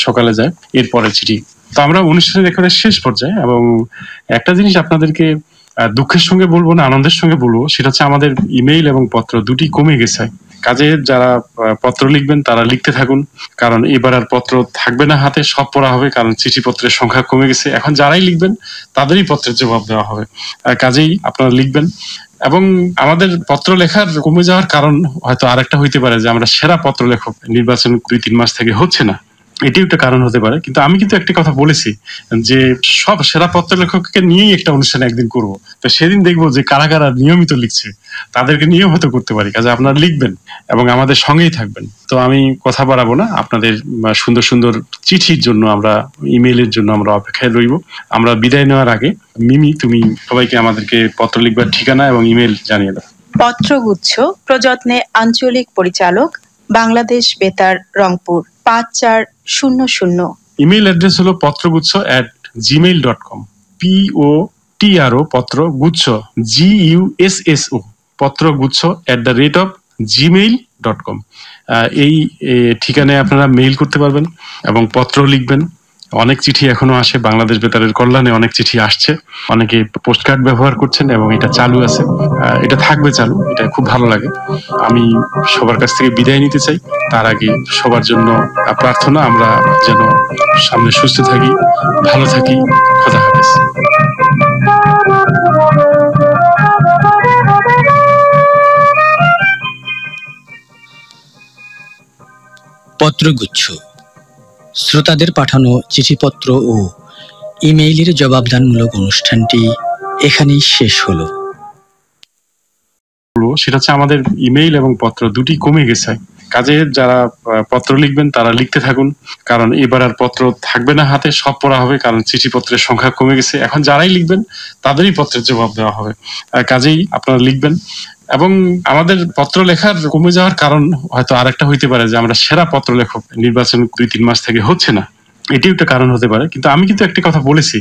সকালে যায়, এরপরে চিঠি। তো আমরা অনুষ্ঠানের একেবারে শেষ পর্যায়ে, এবং একটা জিনিস আপনাদেরকে দুঃখের সঙ্গে বলবো না আনন্দের সঙ্গে বলবো, সেটা হচ্ছে আমাদের ইমেইল এবং পত্র দুটি কমে গেছে। কাজে যারা পত্র লিখবেন তারা লিখতে থাকুন, কারণ এবার আর পত্র থাকবে না হাতে, সব পড়া হবে, কারণ চিঠিপত্রের সংখ্যা কমে গেছে। এখন যারাই লিখবেন তাদেরই পত্রের জবাব দেওয়া হবে। কাজেই আপনারা লিখবেন। এবং আমাদের পত্র লেখার কমে যাওয়ার কারণ হয়তো আরেকটা হইতে পারে যে আমরা সেরা পত্র লেখক নির্বাচন 2-3 মাস থেকে হচ্ছে না, এটিও একটা কারণ হতে পারে। কিন্তু আমি কিন্তু একটা কথা বলেছি যে সব সেরা পত্র লেখককে নিয়েই একটা অনুষ্ঠান একদিন করব। তো সেদিন দেখবো যে কারা কারা নিয়মিত লিখছে, তাদেরকে নিয়েও হয়তো করতে পারি। কাজে আপনারা লিখবেন এবং আমাদের সঙ্গেই থাকবেন। তো আমি কথা বাড়াবো না, আপনাদের সুন্দর সুন্দর চিঠির জন্য আমরা, ইমেইলের জন্য আমরা অপেক্ষায় রইব। আমরা বিদায় নেওয়ার আগে মিমি, তুমি সবাইকে আমাদেরকে পত্র লিখবার ঠিকানা এবং ইমেল জানিয়ে দাও। পত্রগুচ্ছ, প্রযত্নে আঞ্চলিক পরিচালক, বাংলাদেশ বেতার, রংপুর 5400। ইমেল অ্যাড্রেস হলো পত্রগুচ্ছ@gmail.com। POTRO পত্রগুচ্ছ GUSSO পত্রগুচ্ছ@gmail.com। এই ঠিকানায় আপনারা মেইল করতে পারবেন এবং পত্র লিখবেন। অনেক চিঠি এখনো আসে, বাংলাদেশ বেতারের কল্যাণে অনেক চিঠি আসছে। অনেকে পোস্টকার্ড ব্যবহার করছেন এবং এটা চালু আছে, এটা থাকবে চালু, এটা খুব ভালো লাগে। আমি সবার কাছ থেকে বিদায় নিতে চাই। তার আগে সবার জন্য প্রার্থনা, আমরা যেন সামনে সুস্থ থাকি, ভালো থাকি। খোদা হাফেজ। পত্রগুচ্ছ, শ্রোতাদের পাঠানো চিঠিপত্র ও ইমেইলের জবাবদানমূলক অনুষ্ঠানটি এখানেই শেষ হলো। সেটা হচ্ছে আমাদের ইমেইল এবং পত্র দুটি কমে গেছে। কাজে যারা পত্র লিখবেন তারা লিখতে থাকুন, কারণ এবার আর পত্র থাকবে না হাতে, সব পড়া হবে, কারণ চিঠিপত্রের সংখ্যা কমে গেছে। এখন যারাই লিখবেন তাদেরই পত্রের জবাব দেওয়া হবে। কাজেই আপনারা লিখবেন। এবং আমাদের পত্র লেখার কমে যাওয়ার কারণ হয়তো আরেকটা হইতে পারে যে আমরা সেরা পত্র লেখক নির্বাচন 2-3 মাস থেকে হচ্ছে না, এটিও একটা কারণ হতে পারে। কিন্তু আমি কিন্তু একটা কথা বলেছি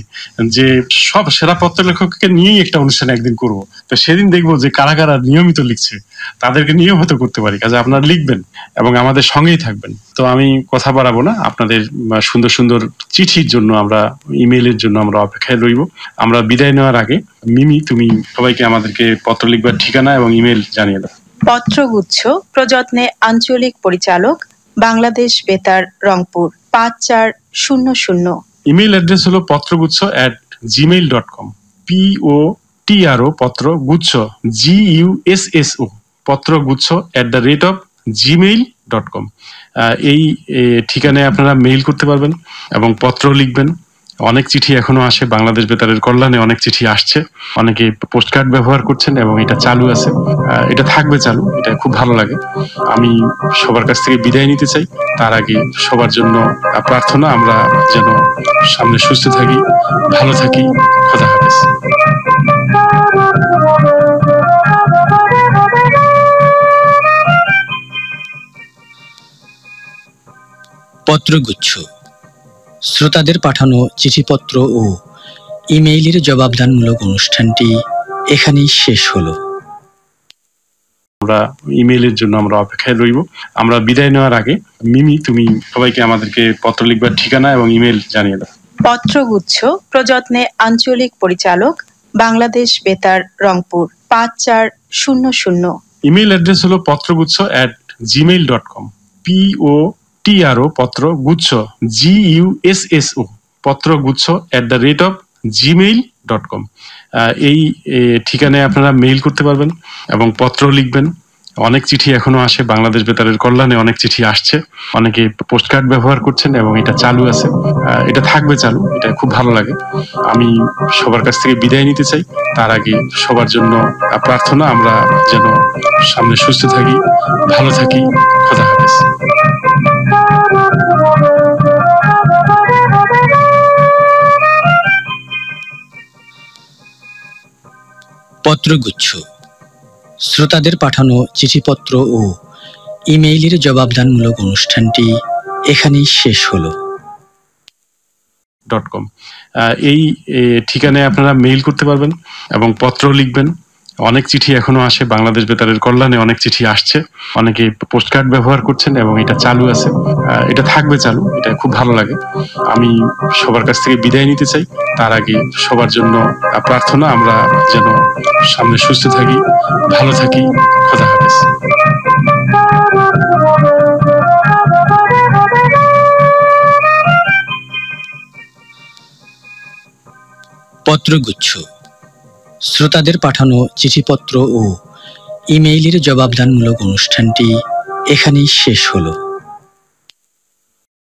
যে সব সেরা পত্র লেখককে নিয়েই একটা অনুষ্ঠান একদিন করব। তো সেদিন দেখবো যে কারা কারা নিয়মিত লিখছে, তাদেরকে নিয়েও হয়তো করতে পারি। কাজে আপনারা লিখবেন এবং আমাদের সঙ্গেই থাকবেন। তো আমি কথা বাড়াবো না, আপনাদের সুন্দর সুন্দর চিঠির জন্য আমরা, ইমেইলের জন্য আমরা অপেক্ষায় রইব। আমরা বিদায় নেওয়ার আগে মিমি, তুমি সবাইকে আমাদেরকে পত্র লিখবার ঠিকানা এবং ইমেল জানিয়ে দাও। পত্রগুচ্ছ, প্রযত্নে আঞ্চলিক পরিচালক, বাংলাদেশ বেতার, রংপুর 5400। ইমেল অ্যাড্রেস হলো পত্রগুচ্ছ@gmail.com। POTRO পত্রগুচ্ছ GUSSO পত্রগুচ্ছ @gmail.com। এই ঠিকানায় আপনারা মেইল করতে পারবেন এবং পত্র লিখবেন। অনেক চিঠি এখনো আসে, বাংলাদেশ বেতারের কল্যাণে অনেক চিঠি আসছে। অনেকে পোস্টকার্ড ব্যবহার করছেন এবং এটা চালু আছে, এটা থাকবে চালু, এটা খুব ভালো লাগে। আমি সবার কাছ থেকে বিদায় নিতে চাই। তার আগে সবার জন্য প্রার্থনা, আমরা যেন সামনে সুস্থ থাকি, ভালো থাকি। খোদা হাফেজ। পত্রগুচ্ছ, শ্রোতাদের পাঠানো চিঠিপত্র ও ইমেইলের জবাবদানমূলক অনুষ্ঠানটি এখানেই শেষ হলো। আমরা ইমেইলের জন্য আমরা অপেক্ষায় রইব। আমরা বিদায় নেওয়ার আগে মিমি, তুমি সবাইকে আমাদেরকে পত্র লিখবার ঠিকানা এবং ইমেল জানিয়ে দাও। পত্রগুচ্ছ, প্রযত্নে আঞ্চলিক পরিচালক, বাংলাদেশ বেতার, রংপুর 5400। ইমেল অ্যাড্রেস হলো পত্রগুচ্ছ@gmail.com। POTRO পত্রগুচ্ছ GUSSO পত্রগুচ্ছ @gmail.com। এই ঠিকানায় আপনারা মেইল করতে পারবেন এবং পত্র লিখবেন। অনেক চিঠি এখনো আসে, বাংলাদেশ বেতারের কল্যাণে অনেক চিঠি আসছে। অনেকে পোস্টকার্ড ব্যবহার করছেন এবং এটা চালু আছে, এটা থাকবে চালু, এটা খুব ভালো লাগে। আমি সবার কাছ থেকে বিদায় নিতে চাই। তার আগে সবার জন্য প্রার্থনা, আমরা যেন সামনে সুস্থ থাকি, ভালো থাকি। খোদা হাফেজ। পত্রগুচ্ছ, শ্রোতাদের পাঠানো চিঠিপত্র ও ইমেইলের জবাবদানমূলক অনুষ্ঠানটি এখানেই শেষ হলো। .com। এই ঠিকানায় আপনারা মেইল করতে পারবেন এবং পত্র লিখবেন। অনেক চিঠি এখনো আসে, বাংলাদেশ বেতারের কল্যাণে অনেক চিঠি আসছে। অনেকে পোস্টকার্ড ব্যবহার করছেন এবং এটা চালু আছে, এটা থাকবে চালু, এটা খুব ভালো লাগে। আমি সবার কাছ থেকে বিদায় নিতে চাই। তার আগে সবার জন্য প্রার্থনা, আমরা যেন সামনে সুস্থ থাকি, ভালো থাকি। খোদা হাফেজ। পত্রগুচ্ছ, শ্রোতাদের পাঠানো চিঠিপত্র ও ইমেইলের জবাবদানমূলক অনুষ্ঠানটি এখানেই শেষ হলো।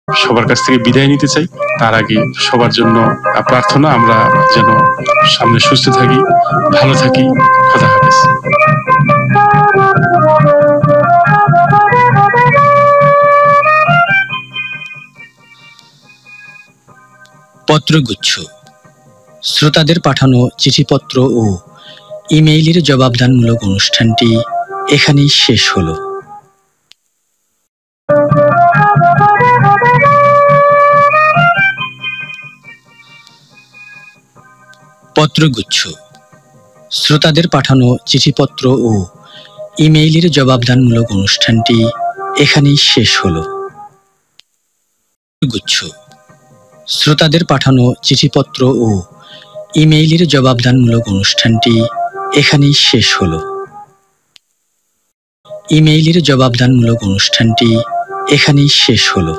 সবার কাছ থেকে বিদায় নিতে চাই। তার আগে সবার জন্য প্রার্থনা, আমরা যেন সামনে সুস্থ থাকি, ভালো থাকি। খোদা হাফেজ। পত্রগুচ্ছ, শ্রোতাদের পাঠানো চিঠিপত্র ও ইমেইলের জবাবদানমূলক অনুষ্ঠানটি এখানেই শেষ হলো। পত্রগুচ্ছ, শ্রোতাদের পাঠানো চিঠিপত্র ও ইমেইলের জবাবদানমূলক অনুষ্ঠানটি এখানেই শেষ হলো। গুচ্ছ, শ্রোতাদের পাঠানো চিঠিপত্র ও ইমেইলের জবাবদানমূলক অনুষ্ঠানটি এখানেই শেষ হলো। ইমেইলের জবাবদানমূলক অনুষ্ঠানটি এখানেই শেষ হলো।